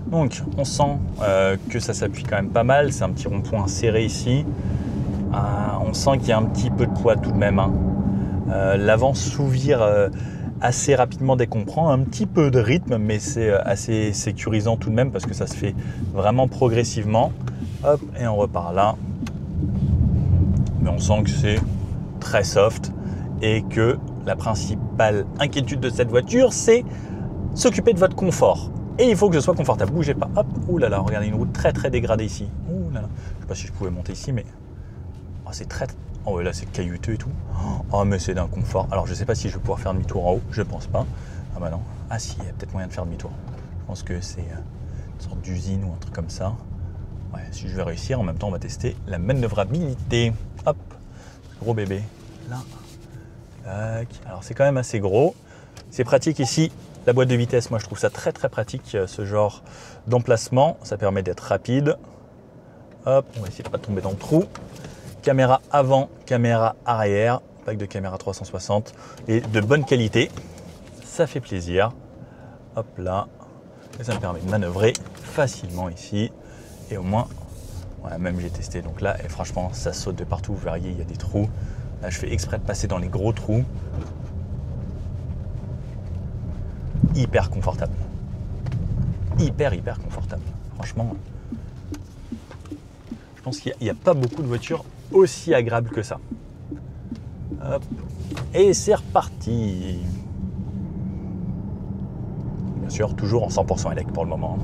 Donc, on sent que ça s'appuie quand même pas mal. C'est un petit rond-point serré ici. On sent qu'il y a un petit peu de poids tout de même. Hein. L'avant s'ouvre assez rapidement dès qu'on prend un petit peu de rythme, mais c'est assez sécurisant tout de même parce que ça se fait vraiment progressivement. Hop, et on repart là. Mais on sent que c'est très soft et que la principale inquiétude de cette voiture, c'est s'occuper de votre confort. Et il faut que ce soit confortable. Bougez pas. Hop, ouh là là, regardez une route très très dégradée ici. Ouh là là. Je sais pas si je pouvais monter ici, mais oh, c'est très. Oh là, c'est caillouteux et tout. Oh, mais c'est d'un confort. Alors, je sais pas si je vais pouvoir faire demi-tour en haut. Je pense pas. Ah bah non. Ah si, il y a peut-être moyen de faire demi-tour. Je pense que c'est une sorte d'usine ou un truc comme ça. Ouais, si je vais réussir, en même temps, on va tester la manœuvrabilité. Hop, gros bébé. Là. Tac. Alors, c'est quand même assez gros. C'est pratique ici. La boîte de vitesse, moi je trouve ça très très pratique, ce genre d'emplacement. Ça permet d'être rapide. Hop, on va essayer de ne pas tomber dans le trou. Caméra avant, caméra arrière, pack de caméra 360 et de bonne qualité. Ça fait plaisir. Hop là, et ça me permet de manœuvrer facilement ici. Et au moins, ouais, même j'ai testé donc là, et franchement ça saute de partout. Vous verriez, il y a des trous. Là je fais exprès de passer dans les gros trous. Hyper confortable. Hyper confortable. Franchement, je pense qu'il n'y a pas beaucoup de voitures aussi agréables que ça. Hop. Et c'est reparti. Bien sûr, toujours en 100% électrique pour le moment.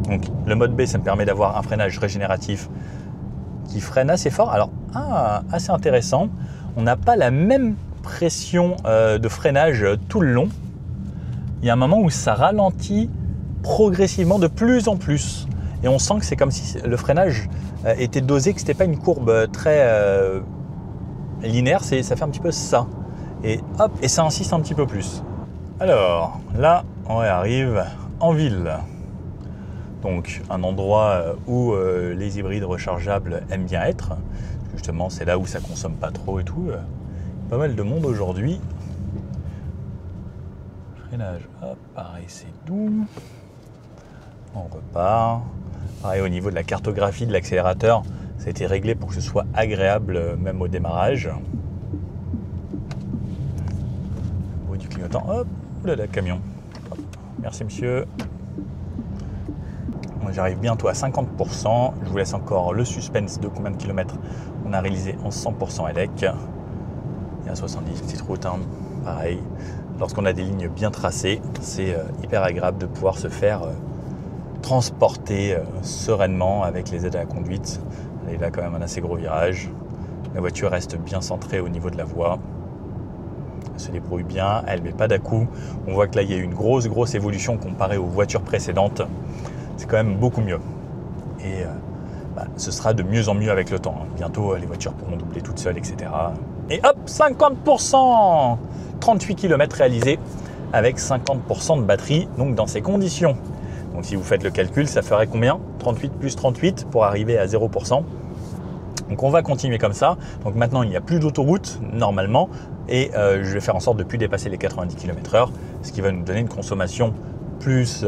Donc, le mode B, ça me permet d'avoir un freinage régénératif qui freine assez fort. Alors, assez intéressant. On n'a pas la même pression de freinage tout le long. Il y a un moment où ça ralentit progressivement de plus en plus. Et on sent que c'est comme si le freinage était dosé, que ce n'était pas une courbe très linéaire, ça fait un petit peu ça. Et hop, et ça insiste un petit peu plus. Alors, là, on arrive en ville. Donc, un endroit où les hybrides rechargeables aiment bien être. Justement, c'est là où ça consomme pas trop et tout. Pas mal de monde aujourd'hui. Freinage, hop, pareil, c'est doux. On repart. Pareil, au niveau de la cartographie de l'accélérateur, ça a été réglé pour que ce soit agréable même au démarrage. Au bout du clignotant, hop, oulala, camion. Hop. Merci monsieur. J'arrive bientôt à 50%. Je vous laisse encore le suspense de combien de kilomètres on a réalisé en 100% élec. Il y a 70, petite route, hein. Pareil. Lorsqu'on a des lignes bien tracées, c'est hyper agréable de pouvoir se faire transporter sereinement avec les aides à la conduite. Et là, quand même, un assez gros virage. La voiture reste bien centrée au niveau de la voie. Elle se débrouille bien, elle ne met pas d'à-coups. On voit que là, il y a eu une grosse évolution comparée aux voitures précédentes. C'est quand même beaucoup mieux. Et ce sera de mieux en mieux avec le temps. Bientôt, les voitures pourront doubler toutes seules, etc. Et hop, 50%, 38 km réalisés avec 50% de batterie, donc dans ces conditions. Donc si vous faites le calcul, ça ferait combien? 38 plus 38 pour arriver à 0%. Donc on va continuer comme ça. Donc maintenant, il n'y a plus d'autoroute normalement et je vais faire en sorte de ne plus dépasser les 90 km/h, ce qui va nous donner une consommation plus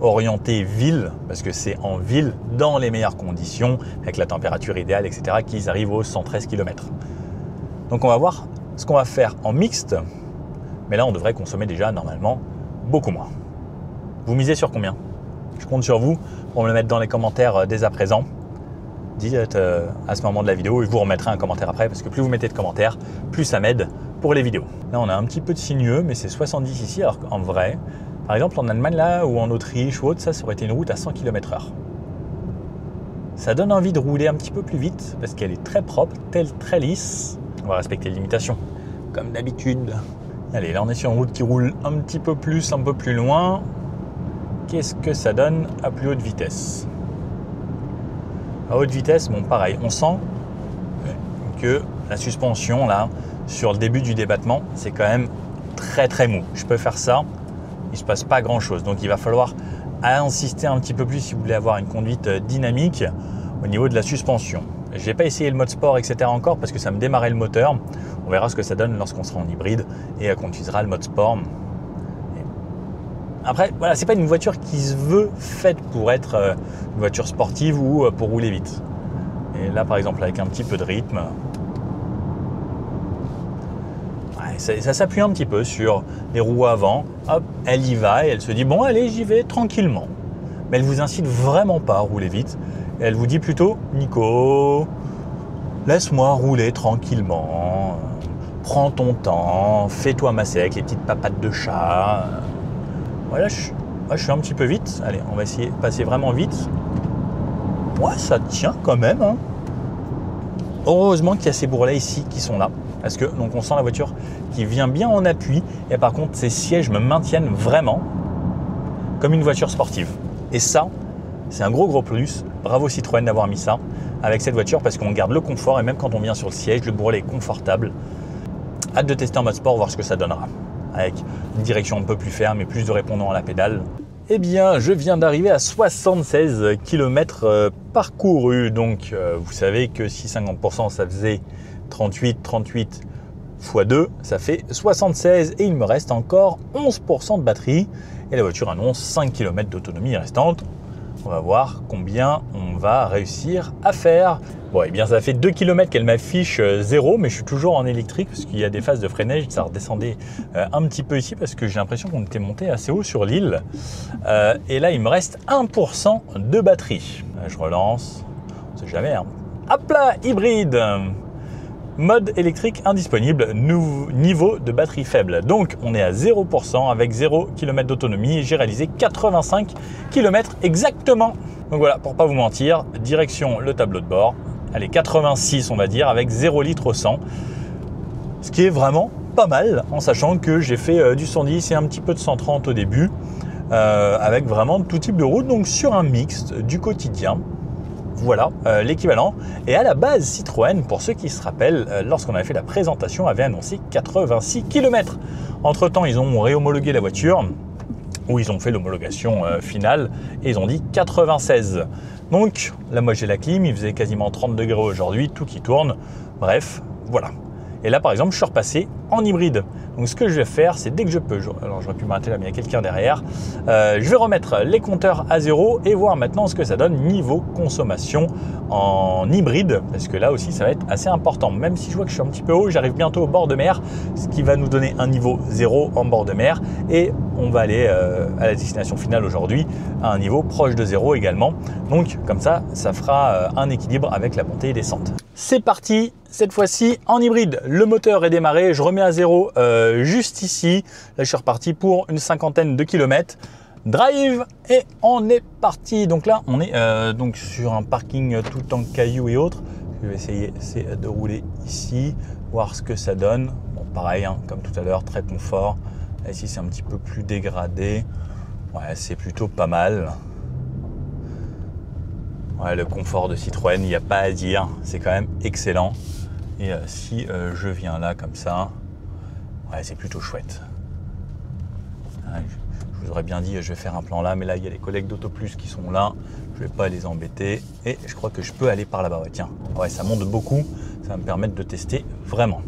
orientée ville, parce que c'est en ville, dans les meilleures conditions, avec la température idéale, etc., qu'ils arrivent aux 113 km. Donc on va voir ce qu'on va faire en mixte, mais là on devrait consommer déjà normalement beaucoup moins. Vous misez sur combien? Je compte sur vous pour me le mettre dans les commentaires dès à présent. Dites à ce moment de la vidéo et je vous remettrai un commentaire après, parce que plus vous mettez de commentaires, plus ça m'aide pour les vidéos. Là, on a un petit peu de sinueux, mais c'est 70 ici, alors qu'en vrai, par exemple, en Allemagne, là, ou en Autriche, ou autre, ça aurait été une route à 100 km/h. Ça donne envie de rouler un petit peu plus vite, parce qu'elle est très propre, très lisse. On va respecter les limitations, comme d'habitude. Allez, là, on est sur une route qui roule un petit peu plus, un peu plus loin. Qu'est-ce que ça donne à plus haute vitesse? À haute vitesse, bon, pareil, on sent que la suspension, là, sur le début du débattement, c'est quand même très mou. Je peux faire ça, il ne se passe pas grand-chose. Donc, il va falloir insister un petit peu plus si vous voulez avoir une conduite dynamique au niveau de la suspension. Je n'ai pas essayé le mode sport, etc. encore parce que ça me démarrait le moteur. On verra ce que ça donne lorsqu'on sera en hybride et qu'on utilisera le mode sport. Après, voilà, c'est pas une voiture qui se veut faite pour être une voiture sportive ou pour rouler vite. Et là, par exemple, avec un petit peu de rythme, ça s'appuie un petit peu sur les roues avant. Hop, elle y va et elle se dit bon, allez, j'y vais tranquillement. Mais elle vous incite vraiment pas à rouler vite. Et elle vous dit plutôt, Nico, laisse-moi rouler tranquillement. Prends ton temps, fais-toi masser avec les petites papates de chat. Voilà, je suis un petit peu vite. Allez, on va essayer de passer vraiment vite. Ouais, ça tient quand même. Hein. Heureusement qu'il y a ces bourrelets ici qui sont là. Parce que donc on sent la voiture qui vient bien en appui. Et par contre, ces sièges me maintiennent vraiment comme une voiture sportive. Et ça, c'est un gros plus. Bravo Citroën d'avoir mis ça avec cette voiture parce qu'on garde le confort. Et même quand on vient sur le siège, le bourrelet est confortable. Hâte de tester en mode sport, voir ce que ça donnera. Avec une direction un peu plus ferme et plus de répondants à la pédale. Eh bien, je viens d'arriver à 76 km parcourus. Donc, vous savez que si 50% ça faisait 38 x 2, ça fait 76 et il me reste encore 11% de batterie. Et la voiture annonce 5 km d'autonomie restante. On va voir combien on va réussir à faire. Bon, eh bien, ça fait 2 km qu'elle m'affiche 0, mais je suis toujours en électrique parce qu'il y a des phases de freinage. Ça redescendait un petit peu ici parce que j'ai l'impression qu'on était monté assez haut sur l'île. Et là, il me reste 1% de batterie. Je relance. On ne sait jamais. Hein. Hop là, hybride. Mode électrique indisponible, niveau de batterie faible. Donc on est à 0% avec 0 km d'autonomie et j'ai réalisé 85 km exactement. Donc voilà, pour pas vous mentir, direction le tableau de bord. Allez, 86 on va dire, avec 0 litre au 100. Ce qui est vraiment pas mal, en sachant que j'ai fait du 110 et un petit peu de 130 au début, avec vraiment tout type de route, donc sur un mixte du quotidien. Voilà l'équivalent. Et à la base, Citroën, pour ceux qui se rappellent, lorsqu'on avait fait la présentation, avait annoncé 86 km. Entre-temps, ils ont réhomologué la voiture, ou ils ont fait l'homologation finale, et ils ont dit 96. Donc, là, moi, j'ai la clim, il faisait quasiment 30 degrés aujourd'hui, tout qui tourne. Bref, voilà. Et là, par exemple, je suis repassé en hybride. Donc, ce que je vais faire, c'est dès que je peux, alors j'aurais pu m'arrêter là, mais il y a quelqu'un derrière, je vais remettre les compteurs à 0 et voir maintenant ce que ça donne niveau consommation en hybride, parce que là aussi, ça va être assez important. Même si je vois que je suis un petit peu haut, j'arrive bientôt au bord de mer, ce qui va nous donner un niveau 0 en bord de mer. Et on va aller à la destination finale aujourd'hui à un niveau proche de 0 également. Donc, comme ça, ça fera un équilibre avec la montée et descente. C'est parti, cette fois-ci en hybride. Le moteur est démarré, je remets à 0 juste ici. Là, je suis reparti pour une cinquantaine de kilomètres. Drive et on est parti. Donc là, on est donc sur un parking tout en cailloux et autres. Je vais essayer de rouler ici, voir ce que ça donne. Bon, pareil, hein, comme tout à l'heure, très confort. Là, ici, c'est un petit peu plus dégradé. Ouais, c'est plutôt pas mal. Ouais, le confort de Citroën, il n'y a pas à dire, c'est quand même excellent. Et si je viens là comme ça, ouais, c'est plutôt chouette. Ouais, je vous aurais bien dit, je vais faire un plan là, mais là, il y a les collègues d'AutoPlus qui sont là. Je ne vais pas les embêter. Et je crois que je peux aller par là-bas. Ouais, tiens, ouais, ça monte beaucoup. Ça va me permettre de tester vraiment.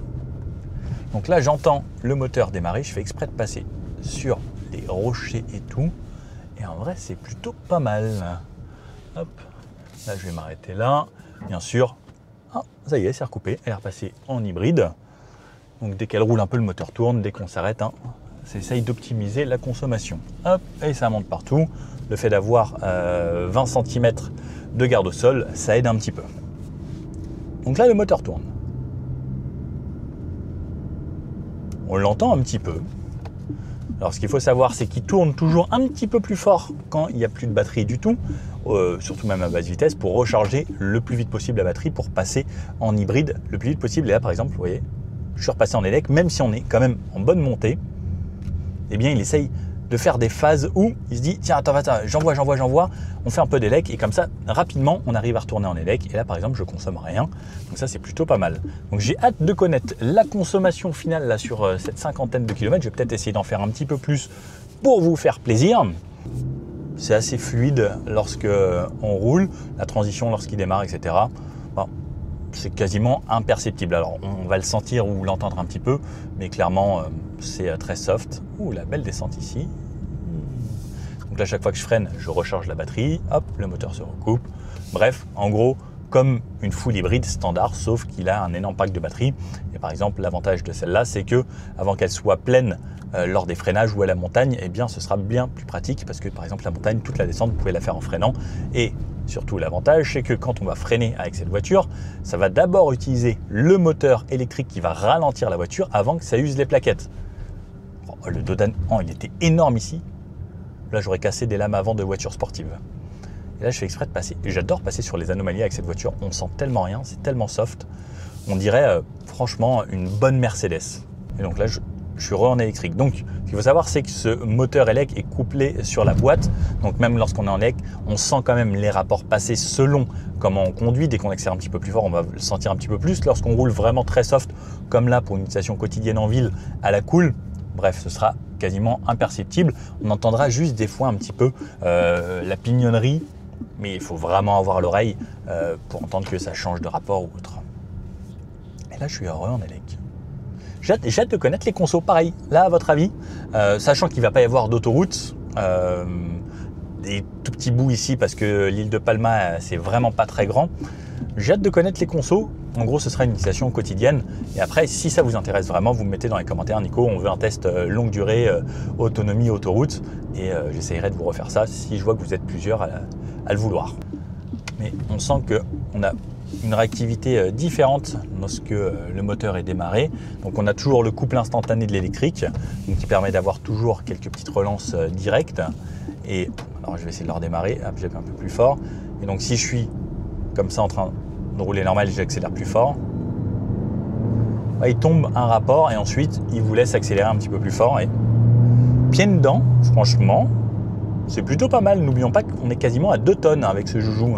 Donc là, j'entends le moteur démarrer. Je fais exprès de passer sur les rochers et tout. Et en vrai, c'est plutôt pas mal. Hop. Là, je vais m'arrêter là. Bien sûr, ah, ça y est, c'est recoupé. Elle est repassée en hybride. Donc, dès qu'elle roule un peu, le moteur tourne. Dès qu'on s'arrête, hein, ça essaye d'optimiser la consommation. Hop, et ça monte partout. Le fait d'avoir 20 cm de garde au sol, ça aide un petit peu. Donc là, le moteur tourne. on l'entend un petit peu. Alors ce qu'il faut savoir, c'est qu'il tourne toujours un petit peu plus fort quand il n'y a plus de batterie du tout, surtout même à basse vitesse, pour recharger le plus vite possible la batterie, pour passer en hybride le plus vite possible. Et là par exemple, vous voyez, je suis repassé en élec, même si on est quand même en bonne montée, eh bien il essaye de faire des phases où il se dit tiens attends, j'envoie, on fait un peu d'élec et comme ça rapidement on arrive à retourner en élec et là par exemple je consomme rien, donc ça c'est plutôt pas mal. Donc j'ai hâte de connaître la consommation finale là sur cette cinquantaine de kilomètres. Je vais peut-être essayer d'en faire un petit peu plus pour vous faire plaisir. C'est assez fluide lorsque on roule, la transition lorsqu'il démarre, etc. Bon, c'est quasiment imperceptible. Alors on va le sentir ou l'entendre un petit peu, mais clairement c'est très soft. Ouh, la belle descente ici. Donc là, chaque fois que je freine, je recharge la batterie, hop, le moteur se recoupe. Bref, en gros, comme une full hybride standard, sauf qu'il a un énorme pack de batterie. Et par exemple, l'avantage de celle-là, c'est que avant qu'elle soit pleine lors des freinages ou à la montagne, eh bien, ce sera bien plus pratique parce que par exemple, la montagne, toute la descente, vous pouvez la faire en freinant. Et surtout, l'avantage, c'est que quand on va freiner avec cette voiture, ça va d'abord utiliser le moteur électrique qui va ralentir la voiture avant que ça use les plaquettes. Oh, le Dodan, oh, il était énorme ici. Là, j'aurais cassé des lames avant de voiture sportive. Et là, je fais exprès de passer. J'adore passer sur les anomalies avec cette voiture. On sent tellement rien, c'est tellement soft. On dirait franchement une bonne Mercedes. Et donc là, je suis en électrique. Donc, ce qu'il faut savoir, c'est que ce moteur élec est couplé sur la boîte. Donc, même lorsqu'on est en élec, on sent quand même les rapports passer selon comment on conduit. Dès qu'on accélère un petit peu plus fort, on va le sentir un petit peu plus. Lorsqu'on roule vraiment très soft, comme là pour une utilisation quotidienne en ville, à la cool, bref, ce sera quasiment imperceptible. On entendra juste des fois un petit peu la pignonnerie, mais il faut vraiment avoir l'oreille pour entendre que ça change de rapport ou autre. Et là, je suis heureux en élec. J'ai hâte de connaître les consos. Pareil, là, à votre avis, sachant qu'il ne va pas y avoir d'autoroute, des tout petits bouts ici parce que l'île de Palma, c'est vraiment pas très grand. J'ai hâte de connaître les consos. En gros, ce sera une utilisation quotidienne. Et après, si ça vous intéresse vraiment, vous me mettez dans les commentaires, Nico, on veut un test longue durée, autonomie, autoroute. Et j'essaierai de vous refaire ça si je vois que vous êtes plusieurs à le vouloir. Mais on sent qu'on a une réactivité différente lorsque le moteur est démarré. Donc on a toujours le couple instantané de l'électrique, qui permet d'avoir toujours quelques petites relances directes. Et alors je vais essayer de le redémarrer, j'appuie un peu plus fort. Et donc si je suis comme ça en train de rouler normal, j'accélère plus fort. Il tombe un rapport et ensuite il vous laisse accélérer un petit peu plus fort. Et pied dedans, franchement, c'est plutôt pas mal. N'oublions pas qu'on est quasiment à 2 tonnes avec ce joujou.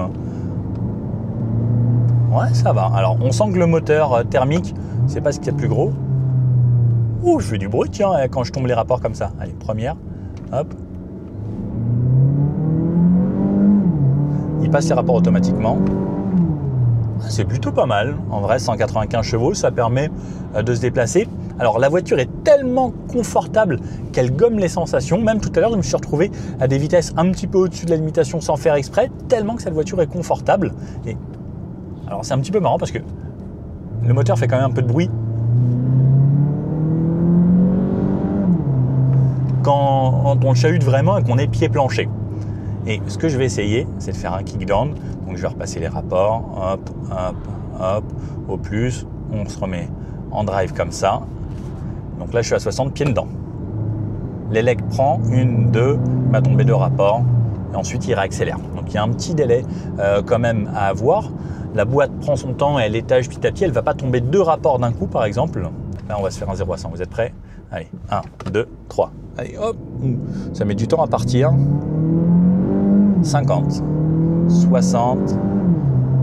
Ouais, ça va. Alors, on sent que le moteur thermique, c'est pas ce qu'il y a de plus gros. Ouh, je fais du bruit, tiens, quand je tombe les rapports comme ça. Allez, première, hop. Il passe les rapports automatiquement. C'est plutôt pas mal. En vrai, 195 chevaux, ça permet de se déplacer. Alors, la voiture est tellement confortable qu'elle gomme les sensations. Même tout à l'heure, je me suis retrouvé à des vitesses un petit peu au-dessus de la limitation sans faire exprès, tellement que cette voiture est confortable. Et alors, c'est un petit peu marrant parce que le moteur fait quand même un peu de bruit. Quand on chahute vraiment et qu'on est pied plancher. Et ce que je vais essayer, c'est de faire un kickdown. Donc je vais repasser les rapports, hop, hop, hop, au plus, on se remet en drive comme ça. Donc là, je suis à 60 pieds dedans. L'élec prend 1, 2, il m'a tombé 2 rapports, et ensuite il réaccélère. Donc il y a un petit délai quand même à avoir. La boîte prend son temps et elle étage petit à petit, elle ne va pas tomber 2 rapports d'un coup par exemple. Là, on va se faire un 0 à 100, vous êtes prêts? Allez, 1, 2, 3. Allez, hop, ça met du temps à partir. 50, 60,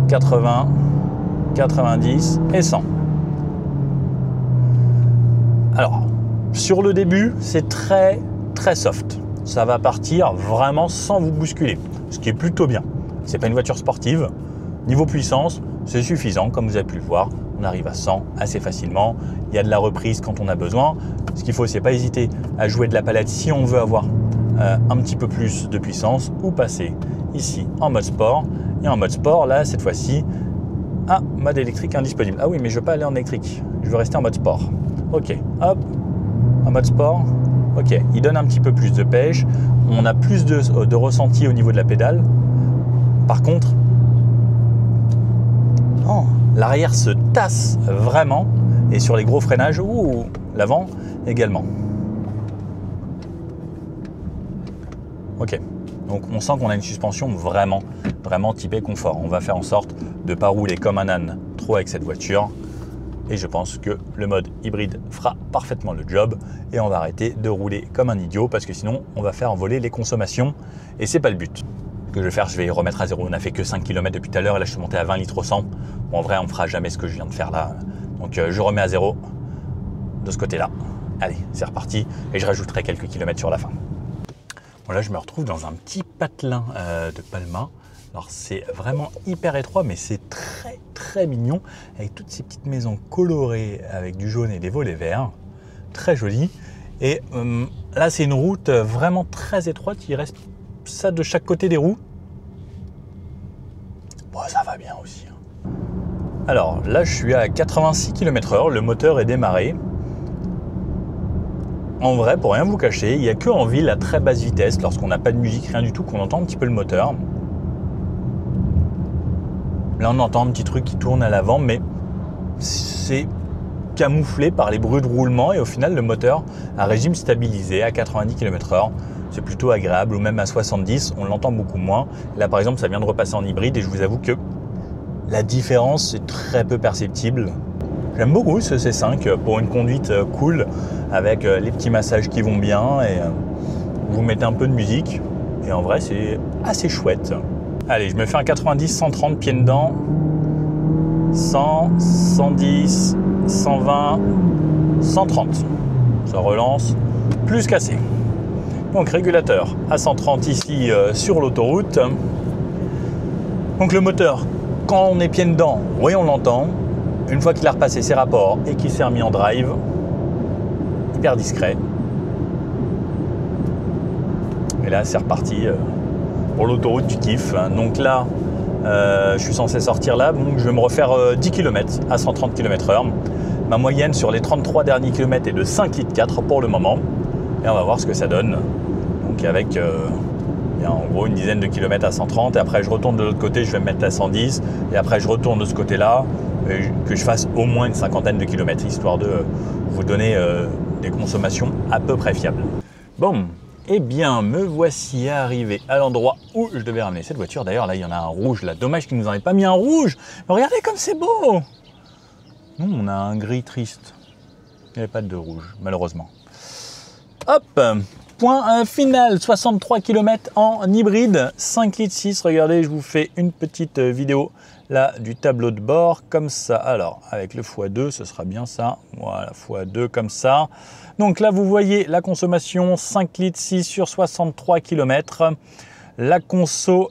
80, 90 et 100. Alors, sur le début, c'est très soft. Ça va partir vraiment sans vous bousculer, ce qui est plutôt bien. C'est pas une voiture sportive. Niveau puissance, c'est suffisant, comme vous avez pu le voir. On arrive à 100 assez facilement. Il y a de la reprise quand on a besoin. Ce qu'il faut, c'est pas hésiter à jouer de la palette si on veut avoir un petit peu plus de puissance ou passer ici en mode sport. Et en mode sport, là, cette fois-ci, mode électrique indisponible. Ah oui, mais je veux pas aller en électrique. Je veux rester en mode sport. Ok, hop, en mode sport. Ok, il donne un petit peu plus de pêche. On a plus de ressenti au niveau de la pédale. Par contre, l'arrière se tasse vraiment. Et sur les gros freinages, l'avant, également. Ok, donc on sent qu'on a une suspension vraiment typée confort. On va faire en sorte de ne pas rouler comme un âne trop avec cette voiture. Et je pense que le mode hybride fera parfaitement le job et on va arrêter de rouler comme un idiot parce que sinon on va faire voler les consommations et c'est pas le but. Ce que je vais faire, je vais remettre à zéro. On n'a fait que 5 km depuis tout à l'heure et là je suis monté à 20 litres au 100. Bon, en vrai, on ne fera jamais ce que je viens de faire là. Donc je remets à zéro de ce côté-là. Allez, c'est reparti et je rajouterai quelques kilomètres sur la fin. Bon, là, je me retrouve dans un petit patelin de Palma. Alors c'est vraiment hyper étroit mais c'est très mignon avec toutes ces petites maisons colorées avec du jaune et des volets verts, très joli. Et là c'est une route vraiment très étroite, il reste ça de chaque côté des roues. Bon, ça va bien aussi. Alors là je suis à 86 km/h, le moteur est démarré. En vrai, pour rien vous cacher, il n'y a que en ville à très basse vitesse, lorsqu'on n'a pas de musique, rien du tout, qu'on entend un petit peu le moteur. Là, on entend un petit truc qui tourne à l'avant, mais c'est camouflé par les bruits de roulement et au final, le moteur à régime stabilisé à 90 km/h. C'est plutôt agréable, ou même à 70, on l'entend beaucoup moins. Là, par exemple, ça vient de repasser en hybride et je vous avoue que la différence est très peu perceptible. J'aime beaucoup ce C5 pour une conduite cool, avec les petits massages qui vont bien et vous mettez un peu de musique. Et en vrai, c'est assez chouette. Allez, je me fais un 90, 130 pieds dedans, 100, 110, 120, 130. Ça relance, plus cassé. Donc régulateur à 130 ici sur l'autoroute. Donc le moteur, quand on est pied dedans, oui on l'entend. Une fois qu'il a repassé ses rapports et qu'il s'est remis en drive, hyper discret. Et là c'est reparti. Pour l'autoroute du kiff. Donc là, je suis censé sortir là, donc je vais me refaire 10 km à 130 km/h. Ma moyenne sur les 33 derniers kilomètres est de 5,4 litres pour le moment. Et on va voir ce que ça donne. Donc avec il y a en gros une dizaine de kilomètres à 130. Et après je retourne de l'autre côté, je vais me mettre à 110. Et après je retourne de ce côté-là, que je fasse au moins une cinquantaine de kilomètres, histoire de vous donner des consommations à peu près fiables. Bon. Eh bien, me voici arrivé à l'endroit où je devais ramener cette voiture. D'ailleurs, là, il y en a un rouge. Là, dommage qu'ils nous en aient pas mis un rouge. Mais regardez comme c'est beau. Nous, on a un gris triste. Il n'y avait pas de rouge, malheureusement. Hop, point final. 63 km en hybride. 5,6 litres. Regardez, je vous fais une petite vidéo là du tableau de bord. Comme ça. Alors, avec le x2, ce sera bien ça. Voilà, x2 comme ça. Donc là, vous voyez la consommation, 5,6 litres sur 63 km. La conso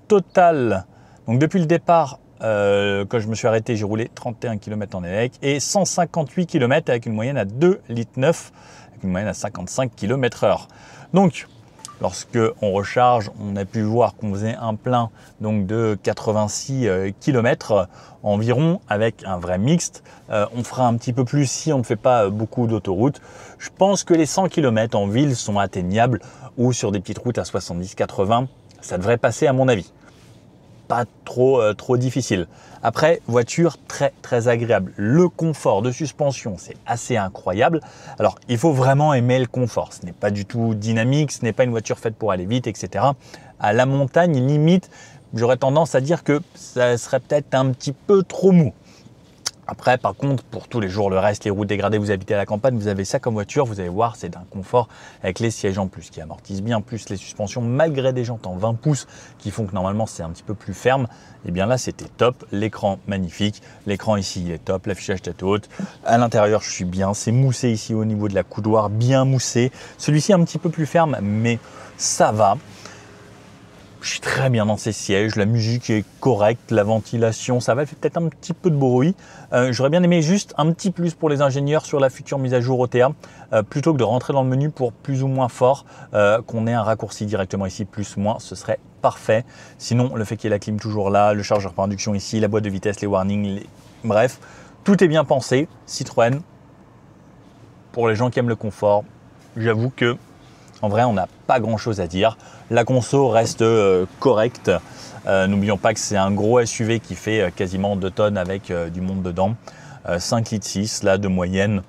totale, donc depuis le départ, quand je me suis arrêté, j'ai roulé 31 km en élec et 158 km avec une moyenne à 2,9 litres, avec une moyenne à 55 km/h. Donc, lorsque on recharge, on a pu voir qu'on faisait un plein donc de 86 km environ avec un vrai mixte. On fera un petit peu plus si on ne fait pas beaucoup d'autoroute. Je pense que les 100 km en ville sont atteignables ou sur des petites routes à 70-80, ça devrait passer à mon avis. Pas trop difficile. Après, voiture très agréable. Le confort de suspension, c'est assez incroyable. Alors, il faut vraiment aimer le confort. Ce n'est pas du tout dynamique, ce n'est pas une voiture faite pour aller vite, etc. À la montagne, limite, j'aurais tendance à dire que ça serait peut-être un petit peu trop mou. Après, par contre, pour tous les jours, le reste, les routes dégradées, vous habitez à la campagne, vous avez ça comme voiture, vous allez voir, c'est d'un confort avec les sièges en plus qui amortissent bien, plus les suspensions, malgré des jantes en 20 pouces qui font que normalement c'est un petit peu plus ferme. Et bien là, c'était top. L'écran magnifique. L'écran ici, il est top. L'affichage tête haute. À l'intérieur, je suis bien. C'est moussé ici au niveau de la coudoir, bien moussé. Celui-ci un petit peu plus ferme, mais ça va. Je suis très bien dans ces sièges, la musique est correcte, la ventilation, ça va, fait peut-être un petit peu de bruit. J'aurais bien aimé juste un petit plus pour les ingénieurs sur la future mise à jour OTA, plutôt que de rentrer dans le menu pour plus ou moins fort, qu'on ait un raccourci directement ici, plus ou moins, ce serait parfait. Sinon, le fait qu'il y ait la clim toujours là, le chargeur par induction ici, la boîte de vitesse, les warnings, bref, tout est bien pensé. Citroën, pour les gens qui aiment le confort, j'avoue que en vrai, on n'a pas grand-chose à dire. La conso reste correcte. N'oublions pas que c'est un gros SUV qui fait quasiment 2 tonnes avec du monde dedans. 5,6 litres là de moyenne.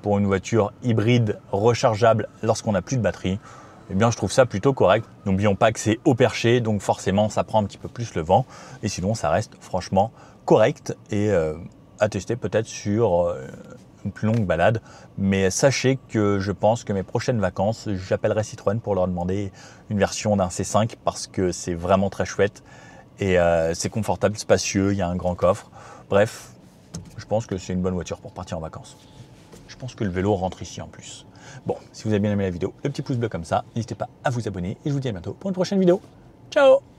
pour une voiture hybride rechargeable lorsqu'on n'a plus de batterie, eh bien je trouve ça plutôt correct. N'oublions pas que c'est haut perché, donc forcément ça prend un petit peu plus le vent, et sinon ça reste franchement correct et à tester peut-être sur une plus longue balade. Mais sachez que je pense que mes prochaines vacances, j'appellerai Citroën pour leur demander une version d'un C5 parce que c'est vraiment très chouette et c'est confortable, spacieux, il y a un grand coffre. Bref, je pense que c'est une bonne voiture pour partir en vacances. Je pense que le vélo rentre ici en plus. Bon, si vous avez bien aimé la vidéo, le petit pouce bleu comme ça, n'hésitez pas à vous abonner et je vous dis à bientôt pour une prochaine vidéo. Ciao!